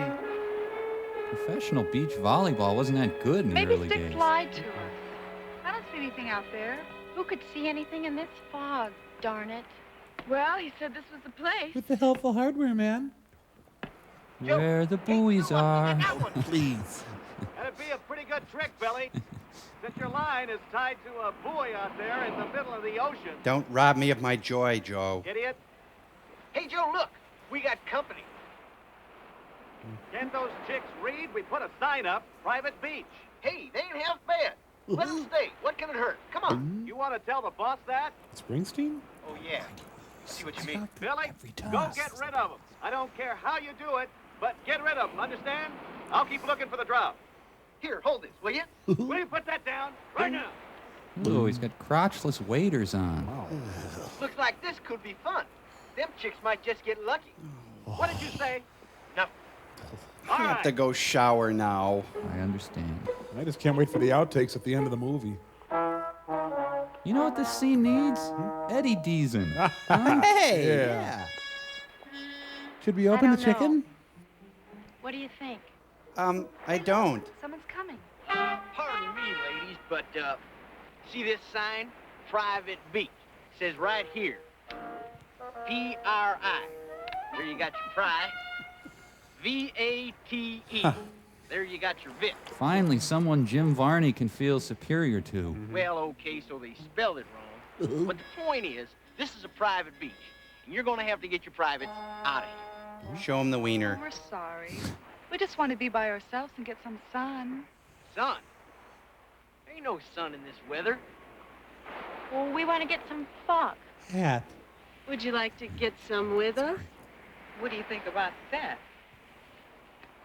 Professional beach volleyball wasn't that good in the Maybe early Stick days. lied to us. I don't see anything out there. Who could see anything in this fog, darn it? Well, he said this was the place. With the helpful hardware, man. Where the buoys are. Please. That'd be a pretty good trick, Billy. that your line is tied to a buoy out there in the middle of the ocean. Don't rob me of my joy, Joe. Idiot. Hey, Joe, look. We got company. Can those chicks read? We put a sign up, private beach. Hey, they ain't half bad. Let them stay. What can it hurt? Come on. You want to tell the boss that? Springsteen? Oh, yeah. See what you mean. Billy, go get rid of them. I don't care how you do it, but get rid of them, understand? I'll keep looking for the drop. Here, hold this, will you? Will you put that down right now? Ooh, he's got crotchless waders on. Looks like this could be fun. Them chicks might just get lucky. What did you say? Nothing. I have to go shower now. I understand. I just can't wait for the outtakes at the end of the movie. You know what this scene needs? Eddie Deason. Hey! Yeah. Should we open the chicken? What do you think? I don't. Someone's coming. Pardon me, ladies, but, see this sign? Private beach. Says right here. P-R-I. There you got your pry. V-A-T-E. There you got your vit. Finally, someone Jim Varney can feel superior to. Well, okay, so they spelled it wrong. But the point is, this is a private beach, and you're going to have to get your privates out of here. Show him the wiener. We're sorry. We just want to be by ourselves and get some sun. Sun? There ain't no sun in this weather. Well, we want to get some fog. Hat. Would you like to get some with us? What do you think about that?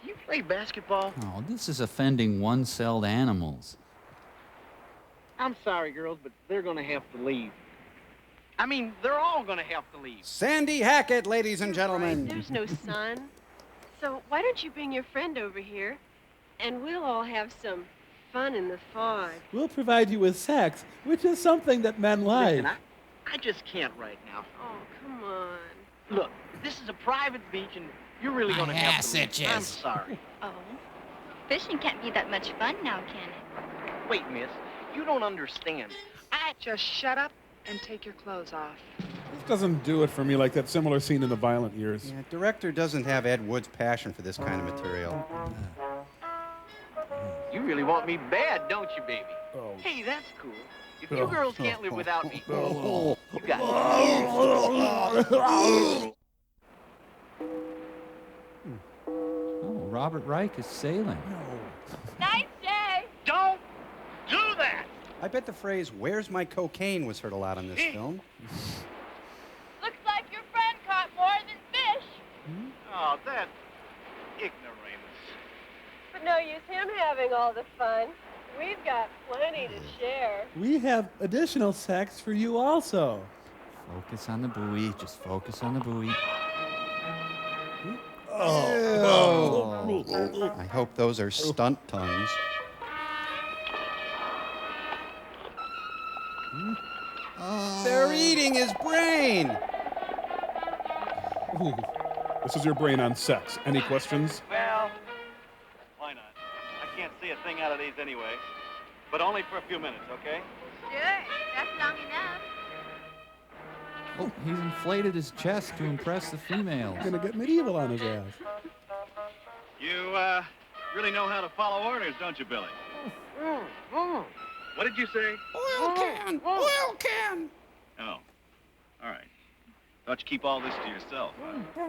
Do you play basketball? Oh, this is offending one-celled animals. I'm sorry, girls, but they're going to have to leave. I mean, they're all going to have to leave. Sandy Hackett, ladies and gentlemen. There's no sun. So why don't you bring your friend over here, and we'll all have some fun in the fog. We'll provide you with sex, which is something that men like. Listen, I just can't right now. Oh, come on. Look, this is a private beach, and you're really going to have to leave. itches. I'm sorry. Oh. Fishing can't be that much fun now, can it? Wait, miss. You don't understand. Just shut up and take your clothes off. This doesn't do it for me like that similar scene in The Violent Years. Yeah, director doesn't have Ed Wood's passion for this kind of material. You really want me bad, don't you, baby? Oh. Hey, that's cool. If you girls can't live without me, you got it. Oh, Robert Reich is sailing. Nice day. Don't do that. I bet the phrase, "Where's my cocaine?" was heard a lot in this film. Looks like your friend caught more than fish. Oh, that ignoramus. But no use him having all the fun. We've got plenty to share. We have additional sex for you also. Focus on the buoy. Just focus on the buoy. Oh. I hope those are stunt tongues. They're eating his brain. Ooh. This is your brain on sex. Any questions? Well, why not? I can't see a thing out of these anyway. But only for a few minutes, okay? Sure, that's long enough. Oh, he's inflated his chest to impress the females. Gonna get medieval on his ass. You, really know how to follow orders, don't you, Billy? What did you say? Oil can! Oil can! Oh, all right. Thought you keep all this to yourself, huh?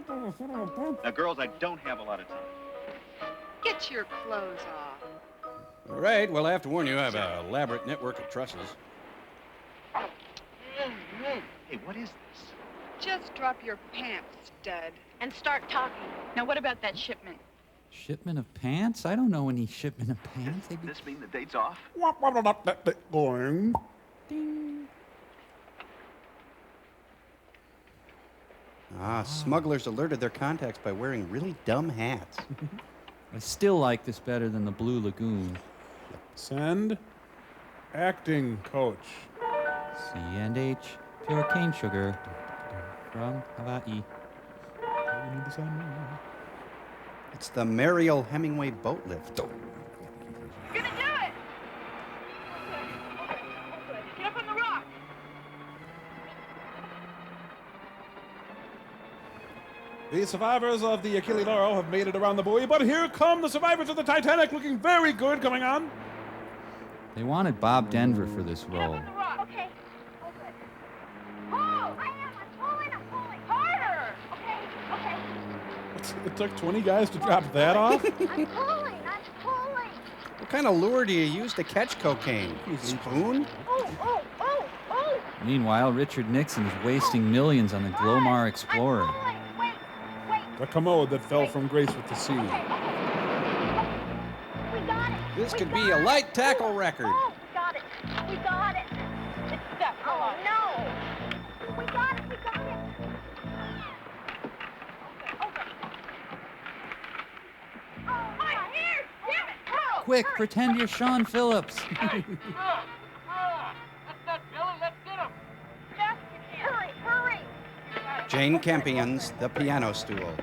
Now, girls, I don't have a lot of time. Get your clothes off. All right, well, I have to warn you, I have an elaborate network of trusses. Hey, what is this? Just drop your pants, stud. And start talking. Now, what about that shipment? Shipment of pants? I don't know any shipment of pants. Does this mean the date's off? Going. Ding. Smugglers alerted their contacts by wearing really dumb hats. I still like this better than the Blue Lagoon. Send acting coach. C&H, pure cane sugar from Hawaii. It's the Mariel Hemingway boat lift. You're gonna do it! Get up on the rock. The survivors of the Achille Lauro have made it around the buoy, but here come the survivors of the Titanic looking very good coming on. They wanted Bob Denver for this role. Okay. Oh, good. Oh, I am. I'm pulling. Harder. Okay. It took 20 guys to drop that off? I'm pulling. What kind of lure do you use to catch cocaine? Spoon? Oh. Meanwhile, Richard Nixon is wasting millions on the Glomar Explorer. The commode that fell from grace with the sea. We got it. This could be a light tackle record. Oh, we got it. It's stuck. Oh, no. We got it. Oh, my ears. Damn it. Hurl. Quick, pretend you're Sean Phillips. That's not Billy. Let's get him. Hurry. Jane Campion's The Piano Stool.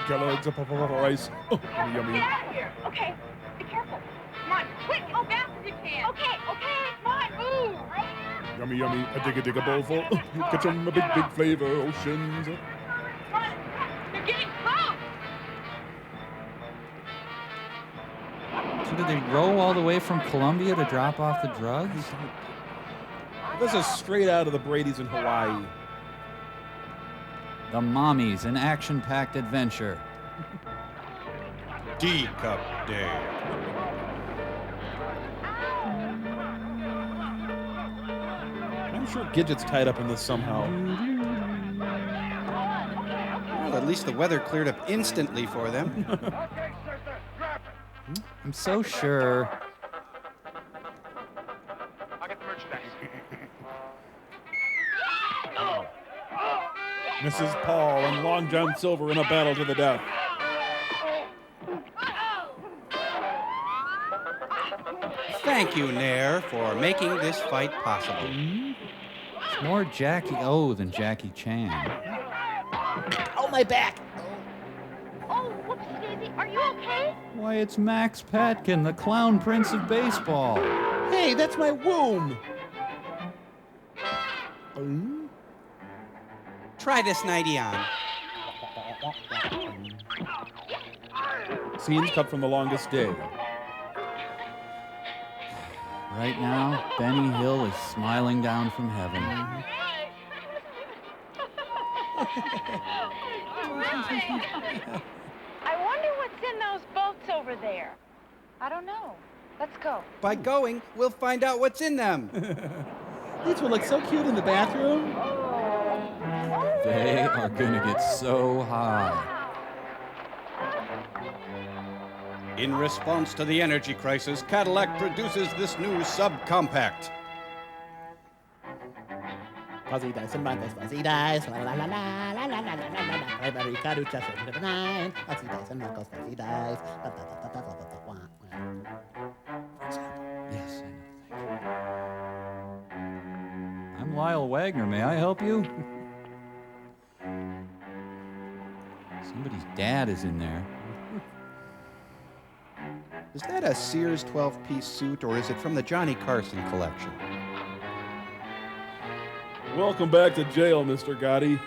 Kellogg's up rice. Oh, yummy. Get out of here. Okay. Be careful. Come on. Quick. Oh, fast as you can. Okay. Come on. Move. Yummy. A digga bowl full. Catch 'em a big flavor oceans. You're getting close. So did they row all the way from Colombia to drop off the drugs? This is straight out of the Brady's in Hawaii. The Mommies, an action-packed adventure. D-Cup Day. I'm sure Gidget's tied up in this somehow. Well, at least the weather cleared up instantly for them. I'm so sure. I'll get the merchandise. Mrs. Paul and Long John Silver in a battle to the death. Thank you, Nair, for making this fight possible. It's more Jackie O than Jackie Chan. Oh, my back. Oh, whoops, Daisy. Are you okay? Why, it's Max Patkin, the clown prince of baseball. Hey, that's my womb. Try this nightie on. Scenes cut from The Longest Day. Right now, Benny Hill is smiling down from heaven. I wonder what's in those boats over there. I don't know. Let's go. By going, we'll find out what's in them. These will look so cute in the bathroom. They are gonna get so high. In response to the energy crisis, Cadillac produces this new subcompact. Fuzzy dice and blankets, fuzzy dice, la la la la la la la la la la. Every carucha says to the nine. Fuzzy dice and blankets, fuzzy dice. Yes. I'm Lyle Wagner. May I help you? Somebody's dad is in there. Is that a Sears 12-piece suit, or is it from the Johnny Carson collection? Welcome back to jail, Mr. Gotti.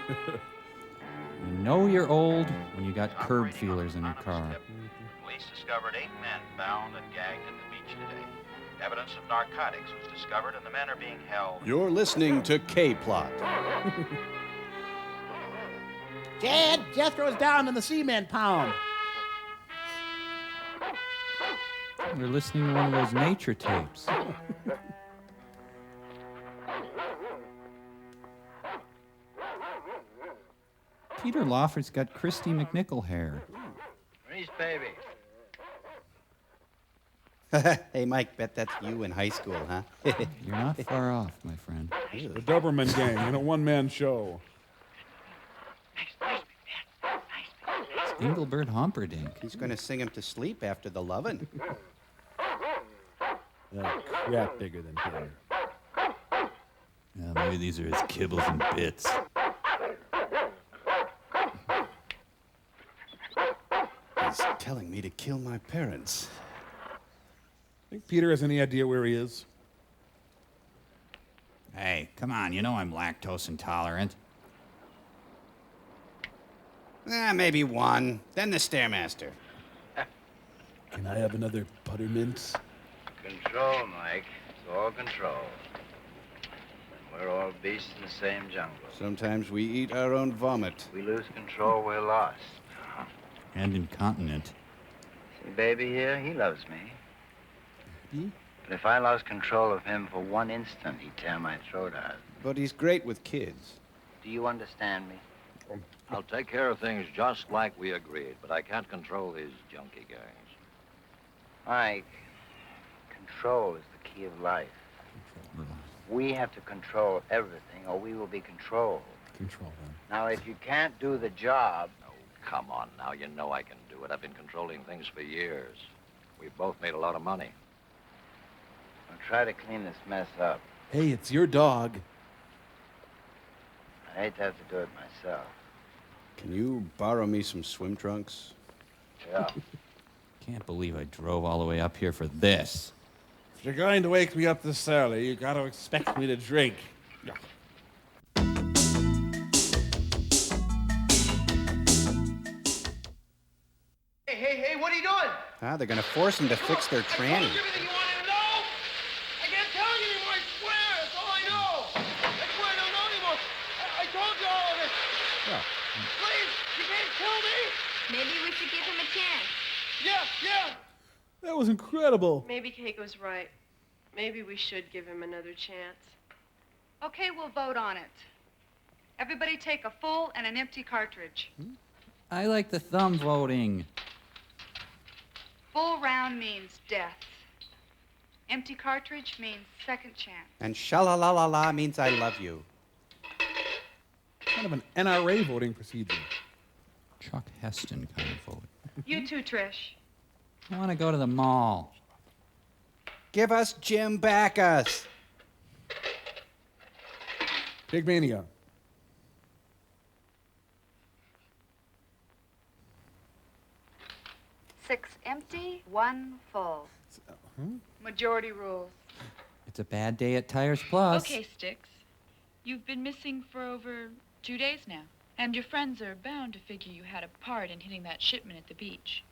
You know you're old when you got curb feelers in your car. Police discovered 8 men bound and gagged at the beach today. Evidence of narcotics was discovered, and the men are being held. You're listening to K-Plot. Dad, Jethro's down in the cement pound. We're listening to one of those nature tapes. Peter Lawford's got Christy McNichol hair. Where's baby? Hey, Mike, bet that's you in high school, huh? You're not far off, my friend. The Doberman Gang in a one-man show. It's Engelbert Humperdinck. He's going to sing him to sleep after the lovin'. Crap bigger than him. Yeah, maybe these are his kibbles and bits. He's telling me to kill my parents. Think Peter has any idea where he is? Hey, come on, you know I'm lactose intolerant. Maybe one. Then the Stairmaster. Can I have another buttermint? Control, Mike. It's all control. We're all beasts in the same jungle. Sometimes we eat our own vomit. We lose control, we're lost. And incontinent. See, baby here, he loves me. But if I lost control of him for 1 instant, he'd tear my throat out. But he's great with kids. Do you understand me? I'll take care of things just like we agreed, but I can't control these junkie gangs. Mike, control is the key of life. We have to control everything, or we will be controlled. Control them. Now, if you can't do the job... Oh, come on now. You know I can do it. I've been controlling things for years. We've both made a lot of money. I'll try to clean this mess up. Hey, it's your dog. I hate to have to do it myself. Can you borrow me some swim trunks? Yeah. Can't believe I drove all the way up here for this. If you're going to wake me up this early, you got to expect me to drink. Hey, what are you doing? Ah, they're gonna force him to fix their tranny. I told you everything you wanted to know. I can't tell you anymore, I swear. That's all I know. I swear I don't know anymore. I told you all of it. Yeah. Please, you can't kill me. Maybe we should give him a chance. Yeah. That was incredible. Maybe Keiko's right. Maybe we should give him another chance. Okay, we'll vote on it. Everybody take a full and an empty cartridge. I like the thumb voting. Full round means death. Empty cartridge means second chance. And sha-la-la-la-la means I love you. Kind of an NRA voting procedure. Chuck Heston kind of vote. You too, Trish. I want to go to the mall. Give us Jim Backus. Pigmania. Six empty, one full. Majority rules. It's a bad day at Tires Plus. Okay, Sticks. You've been missing for over 2 days now. And your friends are bound to figure you had a part in hitting that shipment at the beach.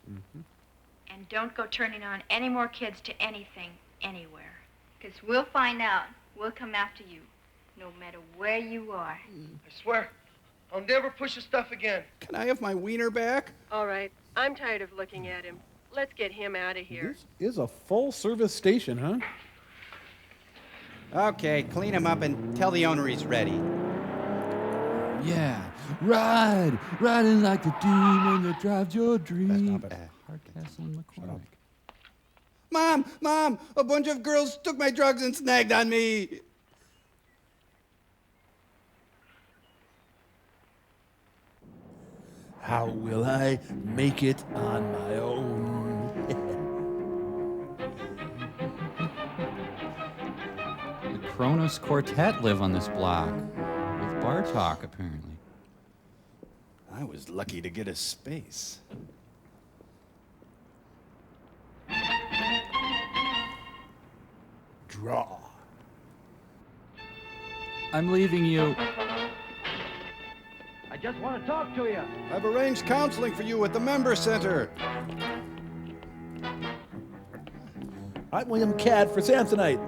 And don't go turning on any more kids to anything, anywhere. Because we'll find out. We'll come after you, no matter where you are. I swear, I'll never push the stuff again. Can I have my wiener back? All right, I'm tired of looking at him. Let's get him out of here. This is a full-service station, huh? Okay, clean him up and tell the owner he's ready. Yeah, riding like the demon that drives your dream. Hardcastle and McCormick. Mom, a bunch of girls took my drugs and snagged on me. How will I make it on my own? The Kronos Quartet live on this block. With Bartok, apparently. I was lucky to get a space. Draw. I'm leaving you. I just want to talk to you. I've arranged counseling for you at the Member Center. I'm William Cadd for Samsonite.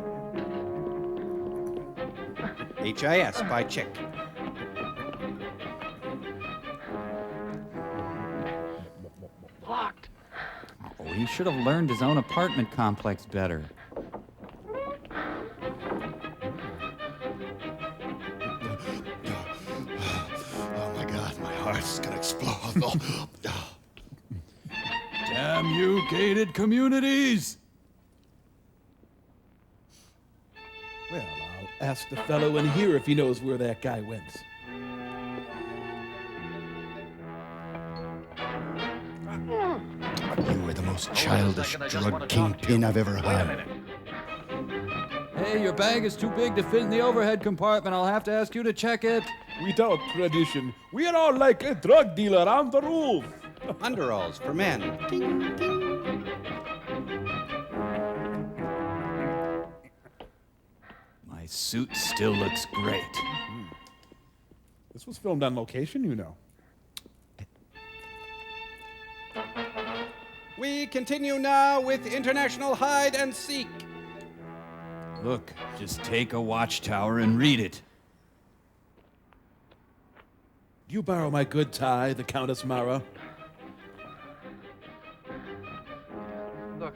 HIS by Chick. Locked. Oh, he should have learned his own apartment complex better. Oh my God, my heart's gonna explode. Damn you, gated communities! Well, I'll ask the fellow in here if he knows where that guy went. You were the most childish drug kingpin I've ever had. Hey, your bag is too big to fit in the overhead compartment. I'll have to ask you to check it. Without tradition, we are all like a drug dealer on the roof. Underalls for men. Ding, ding. My suit still looks great. This was filmed on location, you know. We continue now with International Hide and Seek. Look, just take a watchtower and read it. You borrow my good tie, the Countess Mara. Look,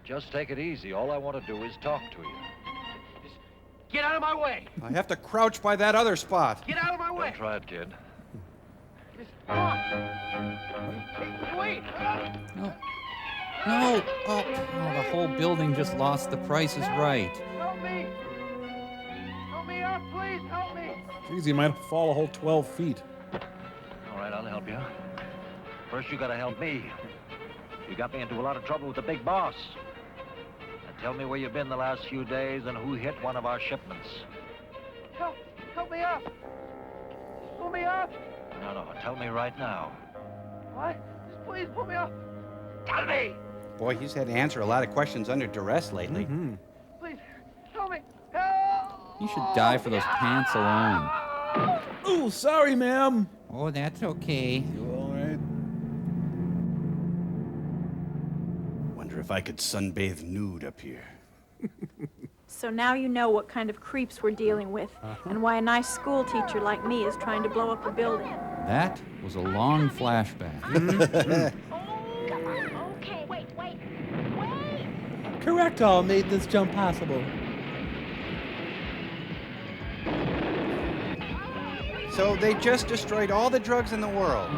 just take it easy. All I want to do is talk to you. Get out of my way! I have to crouch by that other spot. Get out of my way! Don't try it, kid. Come on! Wait! No. No! Oh, the whole building just lost the Price is Right. Help me! Help me up, please! Help me! Geez, you might fall a whole 12 feet. All right, I'll help you. First, you gotta help me. You got me into a lot of trouble with the big boss. Now tell me where you've been the last few days and who hit one of our shipments. Help me up! Pull me up! No, tell me right now. What? Just please pull me up! Tell me! Boy, he's had to answer a lot of questions under duress lately. Please, help me! Help! You should die for those pants alone. Oh, sorry, ma'am. Oh, that's okay. You all right? Wonder if I could sunbathe nude up here. So now you know what kind of creeps we're dealing with, and why a nice school teacher like me is trying to blow up a building. That was a long flashback. Okay, wait. Correctall made this jump possible. So they just destroyed all the drugs in the world.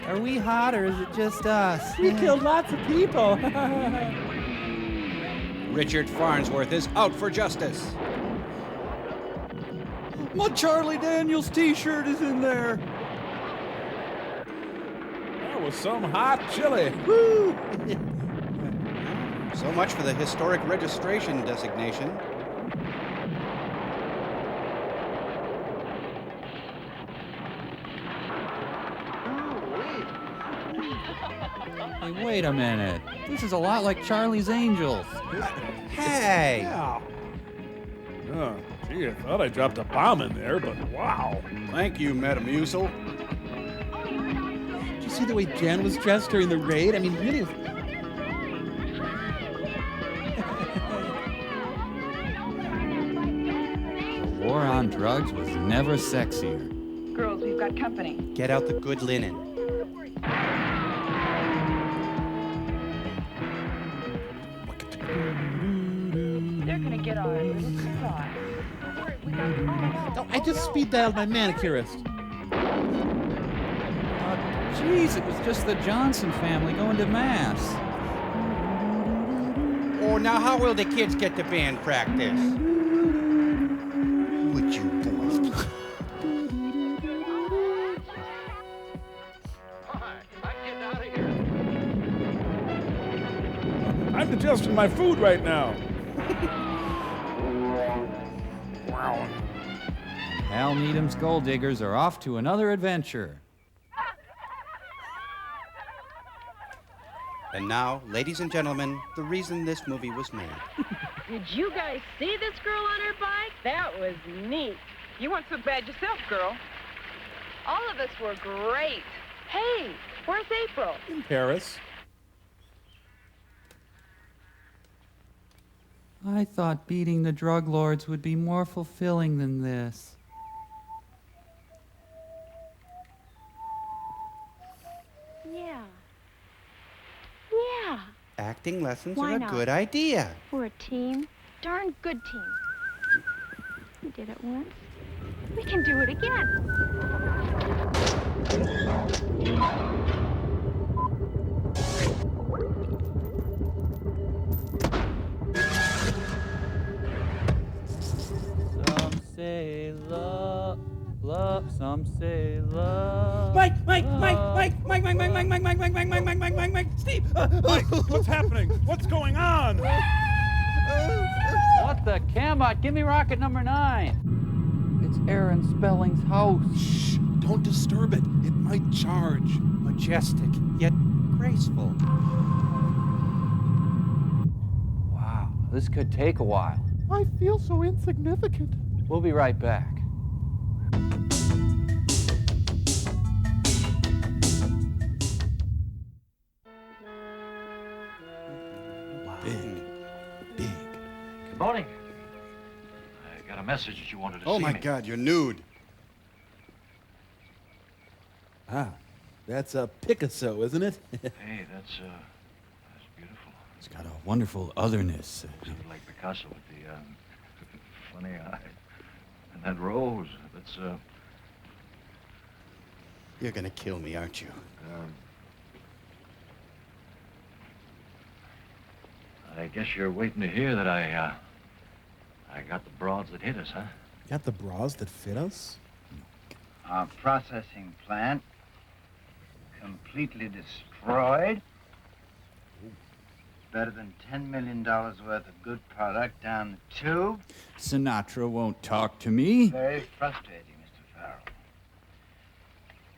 Are we hot or is it just us? We killed lots of people. Richard Farnsworth is out for justice. My Charlie Daniels t-shirt is in there. That was some hot chili. Woo! So much for the historic registration designation. Hey, wait a minute. This is a lot like Charlie's Angels. Hey! Oh, gee, I thought I dropped a bomb in there, but wow. Thank you, Metamucil. Did you see the way Jen was dressed during the raid? I mean, really. The war on drugs was never sexier. Girls, we've got company. Get out the good linen. They're gonna get our little surprise. Oh, I just speed dialed my manicurist. Jeez, it was just the Johnson family going to mass. Oh, now how will the kids get to band practice? Would you boys? I'm digesting my food right now. Wow. Hal Needham's Gold Diggers are off to another adventure. And now, ladies and gentlemen, the reason this movie was made. Did you guys see this girl on her bike? That was neat. You weren't so bad yourself, girl. All of us were great. Hey, where's April? In Paris. I thought beating the drug lords would be more fulfilling than this. Yeah. Acting lessons Why are a not? good idea. We're a team. Darn good team. We did it once. We can do it again. Some say love, some say love. Mike, Steve! Mike, what's happening? What's going on? What the Cambot? Give me rocket number 9. It's Aaron Spelling's house. Shh, don't disturb it. It might charge. Majestic, yet graceful. Wow, this could take a while. I feel so insignificant. We'll be right back. message that you wanted to see Oh, my me. God, you're nude. Ah, that's a Picasso, isn't it? Hey, that's beautiful. It's got a wonderful otherness. Sort of like Picasso with the funny eye. And that rose, that's You're gonna kill me, aren't you? I guess you're waiting to hear that I got the broads that hit us, huh? Got the bras that fit us? Our processing plant completely destroyed. Better than $10 million worth of good product down the tube. Sinatra won't talk to me. Very frustrating, Mr. Farrell.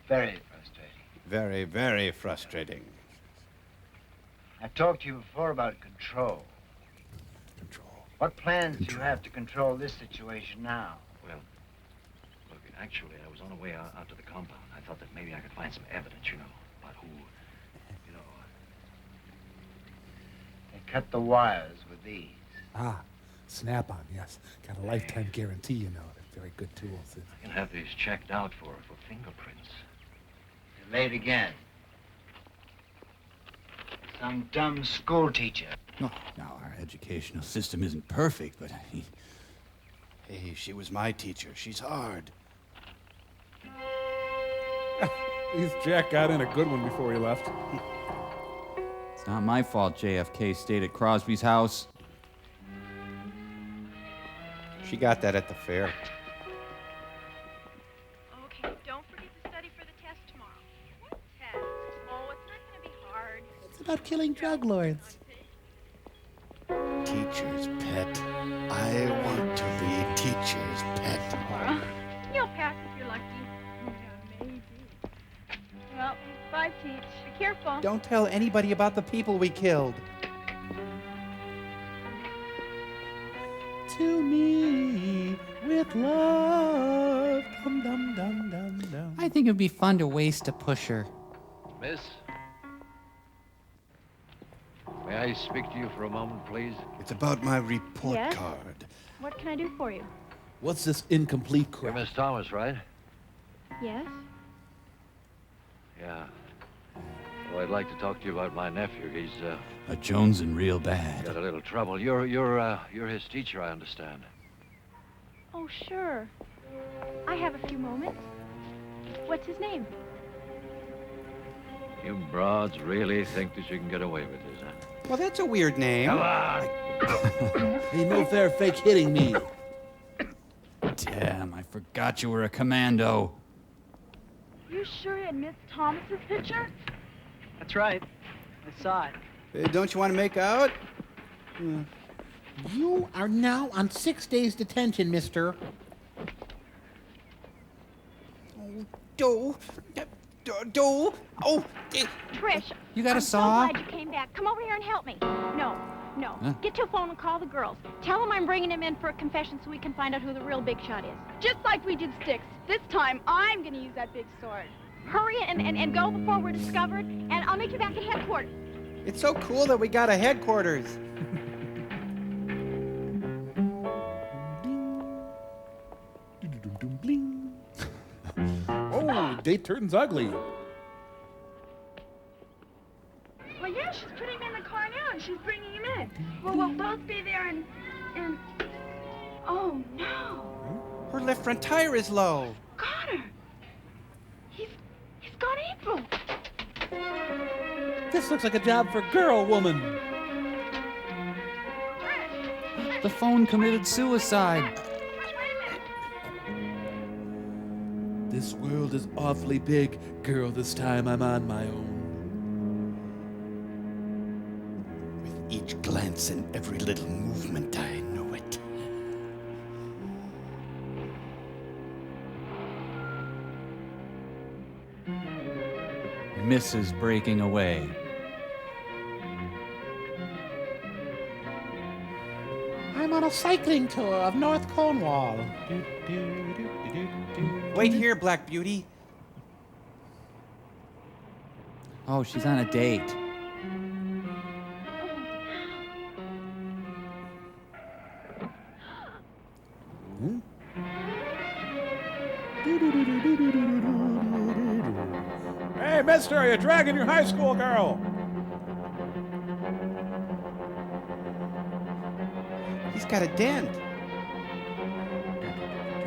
Very frustrating. Very, very frustrating. I talked to you before about control. What plans do you have to control this situation now? Well, look, actually, I was on the way out to the compound. I thought that maybe I could find some evidence, you know, about who, you know. They cut the wires with these. Ah, Snap-on, yes. Got a lifetime guarantee, you know. They're very good tools. I can have these checked out for fingerprints. Delayed again. Some dumb school teacher. No, now our educational system isn't perfect, but Hey, she was my teacher. She's hard. At least Jack got in a good one before he left. it's not my fault JFK stayed at Crosby's house. She got that at the fair. Okay, don't forget to study for the test tomorrow. What test? Oh, it's not going to be hard. It's about killing drug lords. Teacher's pet. I want to be teacher's pet. You'll pass if you're lucky. Yeah, maybe. Well, bye, Teach. Be careful. Don't tell anybody about the people we killed. To me with love. Dum dum dum dum dum. I think it'd be fun to waste a pusher. Miss? May I speak to you for a moment, please? It's about my report Yes? card. What can I do for you? What's this incomplete You're crap? Miss Thomas, right? Yes? Yeah. Well, I'd like to talk to you about my nephew. He's A Jonesin' real bad. got a little trouble. You're his teacher, I understand. Oh, sure. I have a few moments. What's his name? You broads really think that you can get away with this, huh? Well, that's a weird name. Come on! Hey, no fair fake hitting me. Damn, I forgot you were a commando. You sure you had Miss Thomas's picture? That's right. I saw it. Hey, don't you want to make out? You are now on 6 days detention, mister. Oh, Trish, You got a I'm saw? so glad you came back. Come over here and help me. No. Huh? Get to a phone and call the girls. Tell them I'm bringing him in for a confession so we can find out who the real big shot is. Just like we did Sticks. This time, I'm gonna use that big sword. Hurry and go before we're discovered, and I'll meet you back at headquarters. It's so cool that we got a headquarters. Oh, date turns ugly. Well, yeah, she's putting him in the car now, and she's bringing him in. Well, we'll both be there, and... Oh, no. Her left front tire is low. Got her. He's got April. This looks like a job for girl woman. The phone committed suicide. This world is awfully big. Girl, this time I'm on my own. With each glance and every little movement, I know it. Mrs. breaking away. I'm on a cycling tour of North Cornwall. Wait here, Black Beauty. Oh, she's on a date. Hey, mister, you're dragging your high school girl. He's got a dent.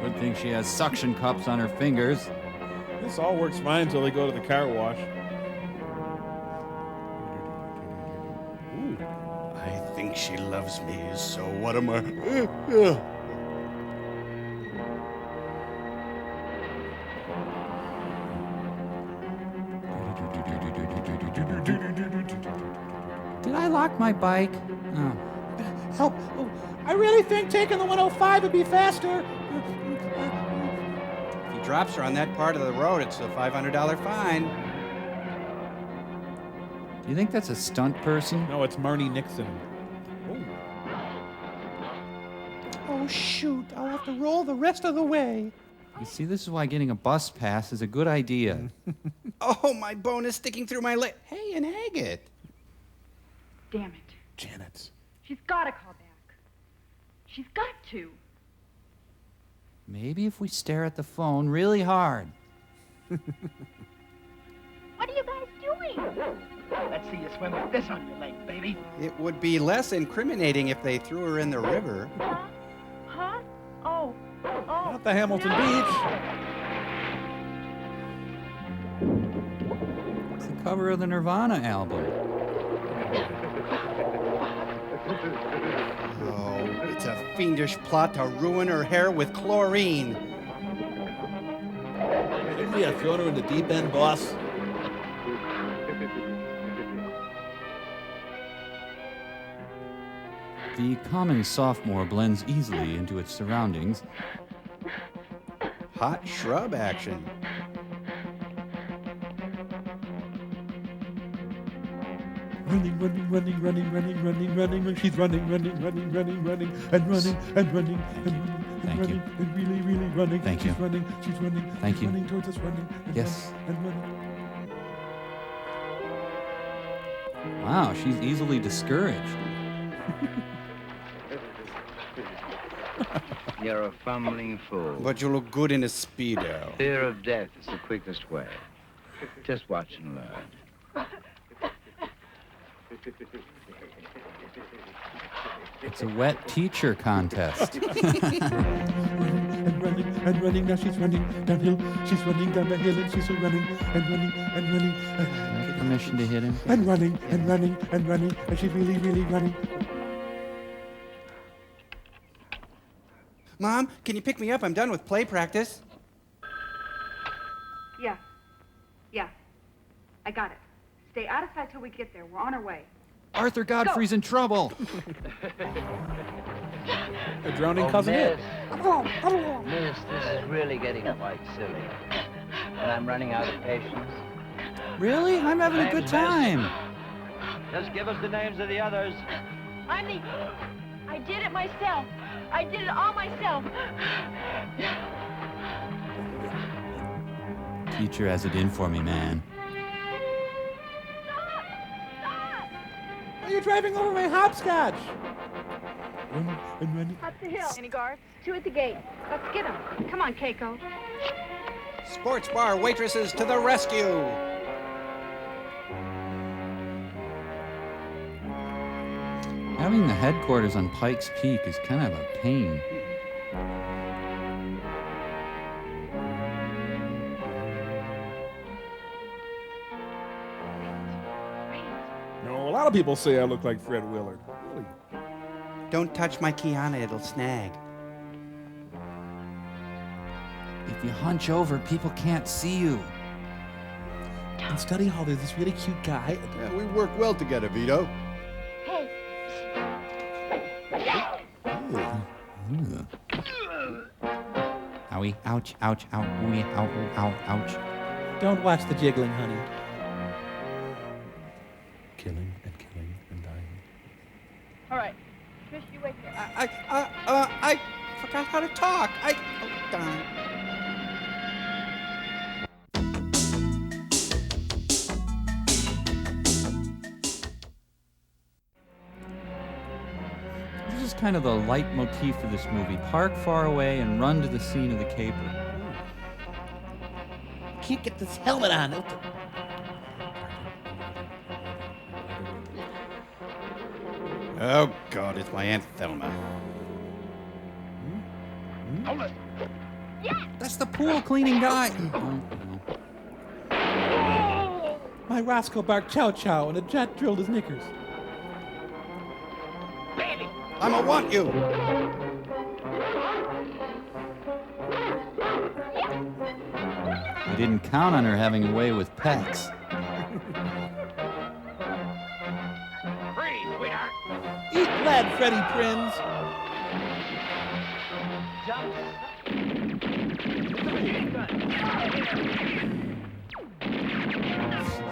Good thing she has suction cups on her fingers. This all works fine until they go to the car wash. Ooh, I think she loves me, so what am I? Did I lock my bike? Oh. Help! Oh, I really think taking the 105 would be faster. If he drops her on that part of the road, it's a $500 fine. Do you think that's a stunt person? No, it's Marnie Nixon. Oh, shoot. I'll have to roll the rest of the way. You see, this is why getting a bus pass is a good idea. Oh, my bone is sticking through my leg. Hey, and Agate. Damn it. Janet. She's got to call back. She's got to. Maybe if we stare at the phone really hard. What are you guys doing? Let's see you swim with this on your leg, baby. It would be less incriminating if they threw her in the river. Huh? Oh. Not the Hamilton Beach. It's the cover of the Nirvana album. Oh, it's a fiendish plot to ruin her hair with chlorine. Shouldn't we have thrown her in the deep end, boss? The common sophomore blends easily into its surroundings. Hot shrub action. Running, running, running, running, running, running, running. She's running, running, running, running, running, and running, and running, and running, and running, and really, really running. Thank you. She's running, she's running. Thank you. Running towards us, running. And Yes. Running, and running. Wow, she's easily discouraged. You're a fumbling fool. But you look good in a Speedo. Fear of death is the quickest way. Just watch and learn. It's a wet teacher contest. And running, and running. Now she's running downhill. She's running down the hill, and she's running, and running, and running. Permission to hit him? And running, and running, and running. And she's really, really running. Mom, can you pick me up? I'm done with play practice. Yeah. Yeah. I got it. Stay out of sight till we get there. We're on our way. Arthur Godfrey's in trouble. A drowning cousin. Miss, Miss, this is really getting quite silly. And I'm running out of patience. Really? I'm having a good time. Just give us the names of the others. I did it myself. I did it all myself. Teacher has it in for me, man. Are you driving over my hopscotch? Running, and running. Up the hill. Any guards? 2 at the gate. Let's get him. Come on, Keiko. Sports bar waitresses to the rescue. Having the headquarters on Pikes Peak is kind of a pain. No, a lot of people say I look like Fred Willard. Really? Don't touch my Kiana, it'll snag. If you hunch over, people can't see you. In study hall, there's this really cute guy. Yeah, we work well together, Vito. Hey. Owie, ouch, ouch, ow, ooey, ow, ooh, ow, ouch. Don't watch the jiggling, honey. Killing and killing and dying. All right. Trish, you wait there. I forgot how to talk. Oh, darn. This is kind of the leitmotif of this movie. Park far away and run to the scene of the caper. can't get this helmet on. Oh, God, it's my Aunt Thelma. That's the pool cleaning guy. My Roscoe barked chow chow and a jet drilled his knickers. I'ma want you. You didn't count on her having a way with pets. Freeze, sweetheart. Eat lead, Freddie Prinz.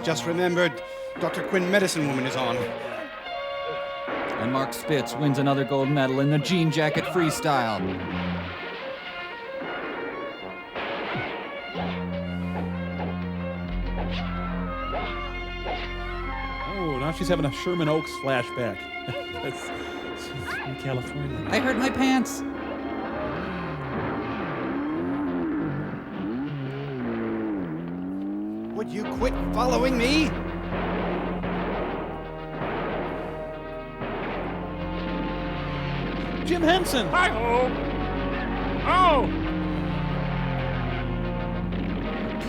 Just remembered, Dr. Quinn Medicine Woman is on. And Mark Spitz wins another gold medal in the jean jacket freestyle. Oh, now she's having a Sherman Oaks flashback. That's in California. I hurt my pants. Would you quit following me? Jim Henson! Hi-ho! Oh!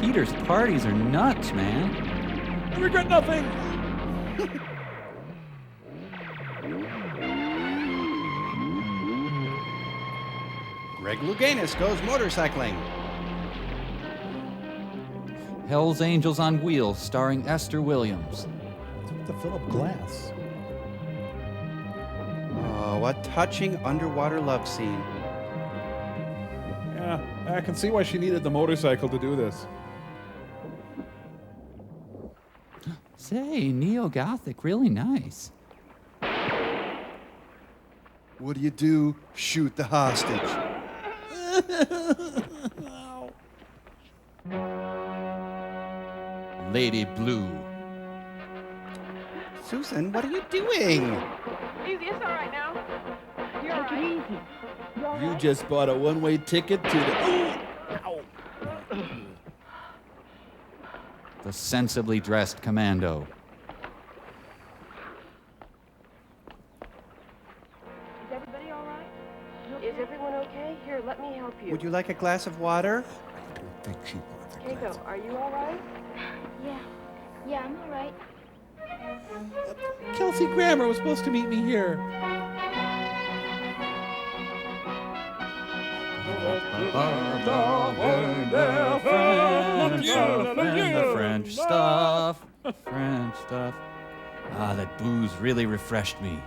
Peter's parties are nuts, man. I regret nothing! Greg Louganis goes motorcycling. Hell's Angels on Wheels, starring Esther Williams. It's the Philip Glass. Oh, what touching underwater love scene. Yeah, I can see why she needed the motorcycle to do this. Say, neo-gothic, really nice. What do? Shoot the hostage. Lady Blue. Susan, what are you doing? Easy, it's all right now. You're all right. You just bought a one-way ticket to the... The sensibly dressed commando. Is everybody all right? Is everyone okay? Here, let me help you. Would you like a glass of water? I don't think she wants a Keiko, are you all right? Yeah, I'm all right. Kelsey Grammer was supposed to meet me here. French stuff. Ah, that booze really refreshed me.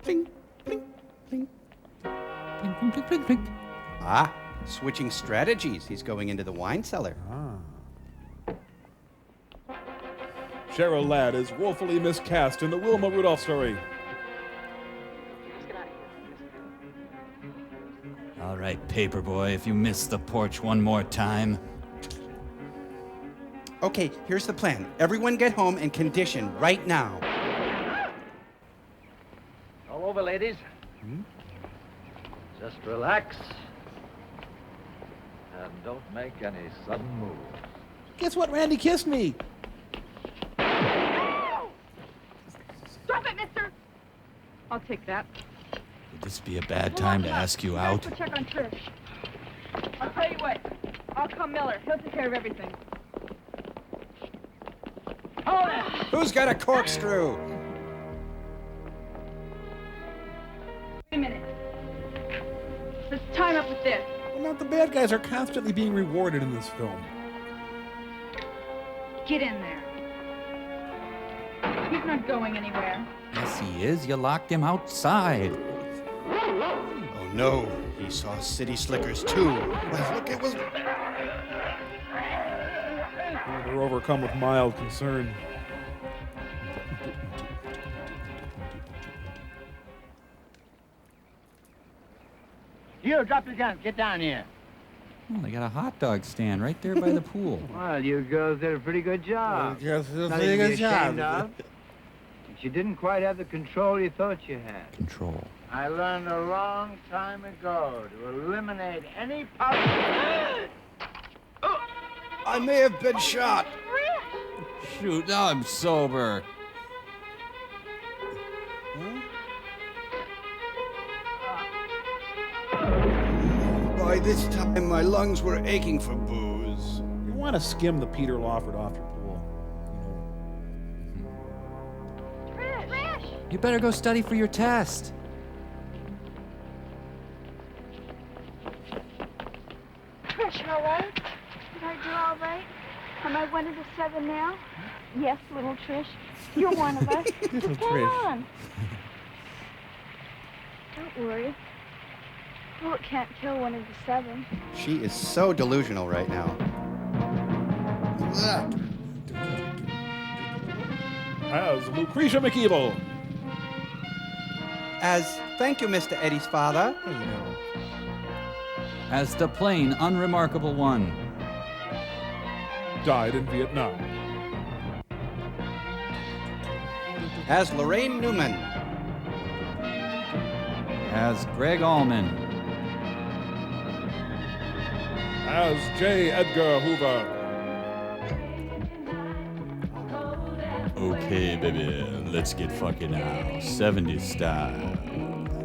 Pling, pling, pling. Pling, pling, pling, pling, pling. Ah, switching strategies. He's going into the wine cellar. Cheryl Ladd is woefully miscast in the Wilma Rudolph story. All right, Paperboy, if you miss the porch one more time. Okay, here's the plan. Everyone get home and condition right now. All over, ladies. Just relax. And don't make any sudden moves. Guess what? Randy kissed me. Stop it, mister! I'll take that. Would this be a bad time to ask you out? We'll check on Trish. I'll tell you what. I'll call Miller. He'll take care of everything. Hold it! Who's got a corkscrew? Wait a minute. Let's time up with this. Well, now the bad guys are constantly being rewarded in this film. Get in there. He's not going anywhere. Yes, he is. You locked him outside. Oh no, he saw City Slickers too. Well, look, it was... They're overcome with mild concern. You, drop your guns. Get down here. Oh, they got a hot dog stand right there by the pool. Well, you girls did a pretty good job. Yes, it's a Nothing pretty to be good job. ashamed of. But you didn't quite have the control you thought you had. Control. I learned a long time ago to eliminate any possibility. I may have been shot. Shoot, now I'm sober. By this time, my lungs were aching for booze. You want to skim the Peter Lawford off your pool. Trish! You better go study for your test. Trish, you all right? Did I do all right? Am I one of the 7 now? Yes, little Trish. You're one of us. Little Come Trish. on. Don't worry. Bullet can't kill one of the 7. She is so delusional right now. As Lucretia McEvil. As thank you, Mr. Eddie's father. Hey, you know. As the plain, unremarkable one. Died in Vietnam. As Lorraine Newman. As Greg Allman. As J. Edgar Hoover. Okay, baby, let's get fucking now. 70s style.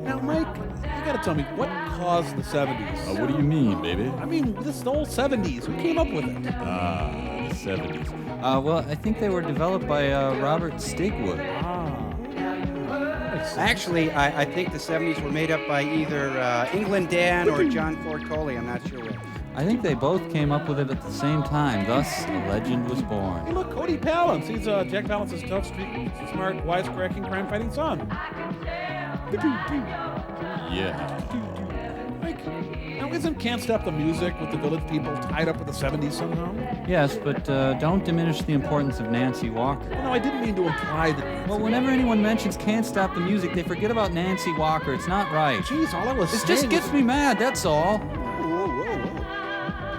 Now, Mike, you gotta tell me, what caused the 70s? What do you mean, baby? I mean, this whole 70s. Who came up with it? The 70s. Well, I think they were developed by Robert Stigwood. Actually, I think the 70s were made up by either England Dan or John Ford Coley. I'm not sure which. I think they both came up with it at the same time. Thus, a legend was born. Hey, look, Cody Palance. He's Jack Palance's tough, street, smart, wisecracking, crime-fighting son. Yeah. Mike, now isn't Can't Stop the Music with the Village People tied up with the 70s somehow? Yes, but don't diminish the importance of Nancy Walker. Well, no, I didn't mean to imply that. Well, whenever anyone mentions Can't Stop the Music, they forget about Nancy Walker. It's not right. Jeez, all I was saying. It just gets me mad, that's all.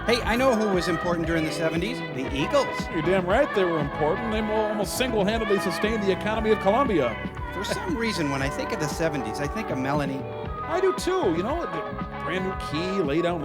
Hey, I know who was important during the 70s. The Eagles. You're damn right they were important. They almost single-handedly sustained the economy of Colombia. For some reason, when I think of the 70s, I think of Melanie. I do too. You know, brand new key, lay down,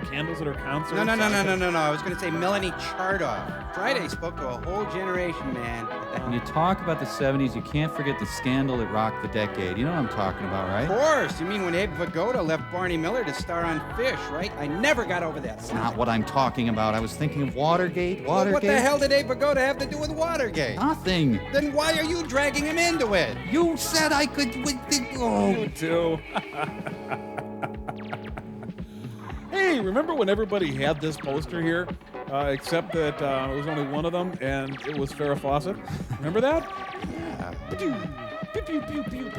candles at her concert. No. I was going to say Melanie Chardoff. Friday spoke to a whole generation, man. When you talk about the 70s, you can't forget the scandal that rocked the decade. You know what I'm talking about, right? Of course. You mean when Abe Vigoda left Barney Miller to star on Fish, right? I never got over that. That's not what I'm talking about. I was thinking of Watergate. Well, what the hell did Abe Vigoda have to do with Watergate? Nothing. Then why are you dragging him into it? You said I could... You too. Hey, remember when everybody had this poster here? Except that it was only one of them, and it was Farrah Fawcett. Remember that? Yeah.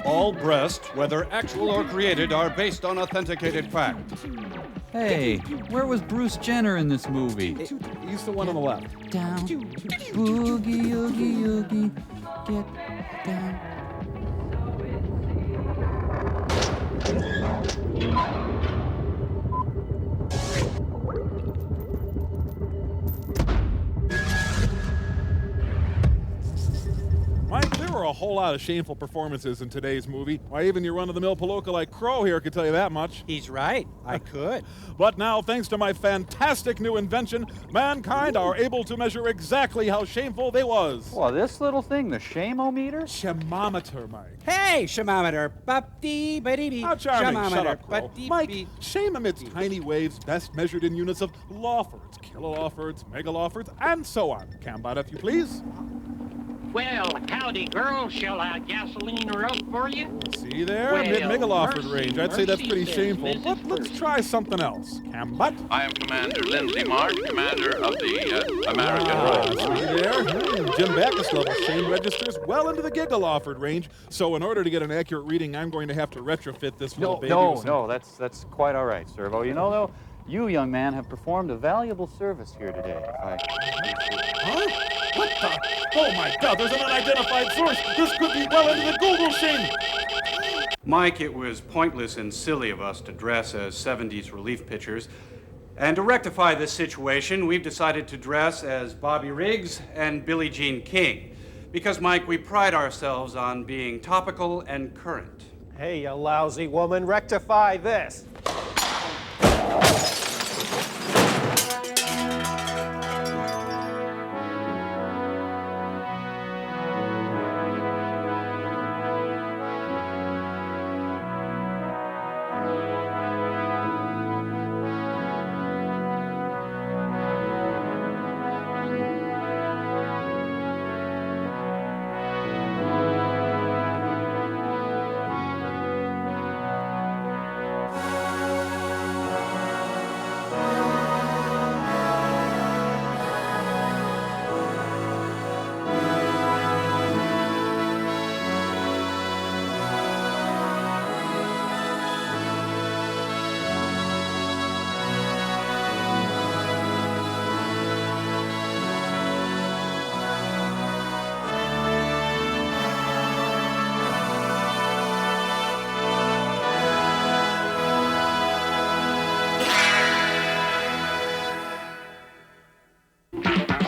All breasts, whether actual or created, are based on authenticated fact. Hey, where was Bruce Jenner in this movie? He's the one on the left. Down, boogie, oogie, oogie, get down. Mike, there were a whole lot of shameful performances in today's movie. Why, even your run-of-the-mill Paloka like Crow here could tell you that much. He's right. I could. But now, thanks to my fantastic new invention, mankind are able to measure exactly how shameful they was. Well, this little thing, the shame-o-meter? Shamometer, Mike. Hey, shamometer. How charming. Shut up, Crow. Mike, shame emits tiny waves best measured in units of lawfords, kilolawfords, megalawfords, and so on. Cambot, if you please. Well, howdy, girl. Shall I gasoline her up for you? See there? Well, Mid-megalawford range. I'd say that's mercy, pretty says shameful. Mrs. But let's try something else. Cambot? I am Commander Lindsay Marsh, commander of the American See Royal. there? Jim Backus level shame registers well into the gigalawford range. So in order to get an accurate reading, I'm going to have to retrofit this little baby with some... No, that's quite all right, Servo. You know, though, you, young man, have performed a valuable service here today. Huh? What the? Oh my God, there's an unidentified source. This could be well into the Google shame. Mike, it was pointless and silly of us to dress as 70s relief pitchers. And to rectify this situation, we've decided to dress as Bobby Riggs and Billie Jean King. Because, Mike, we pride ourselves on being topical and current. Hey, you lousy woman, rectify this.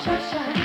Shut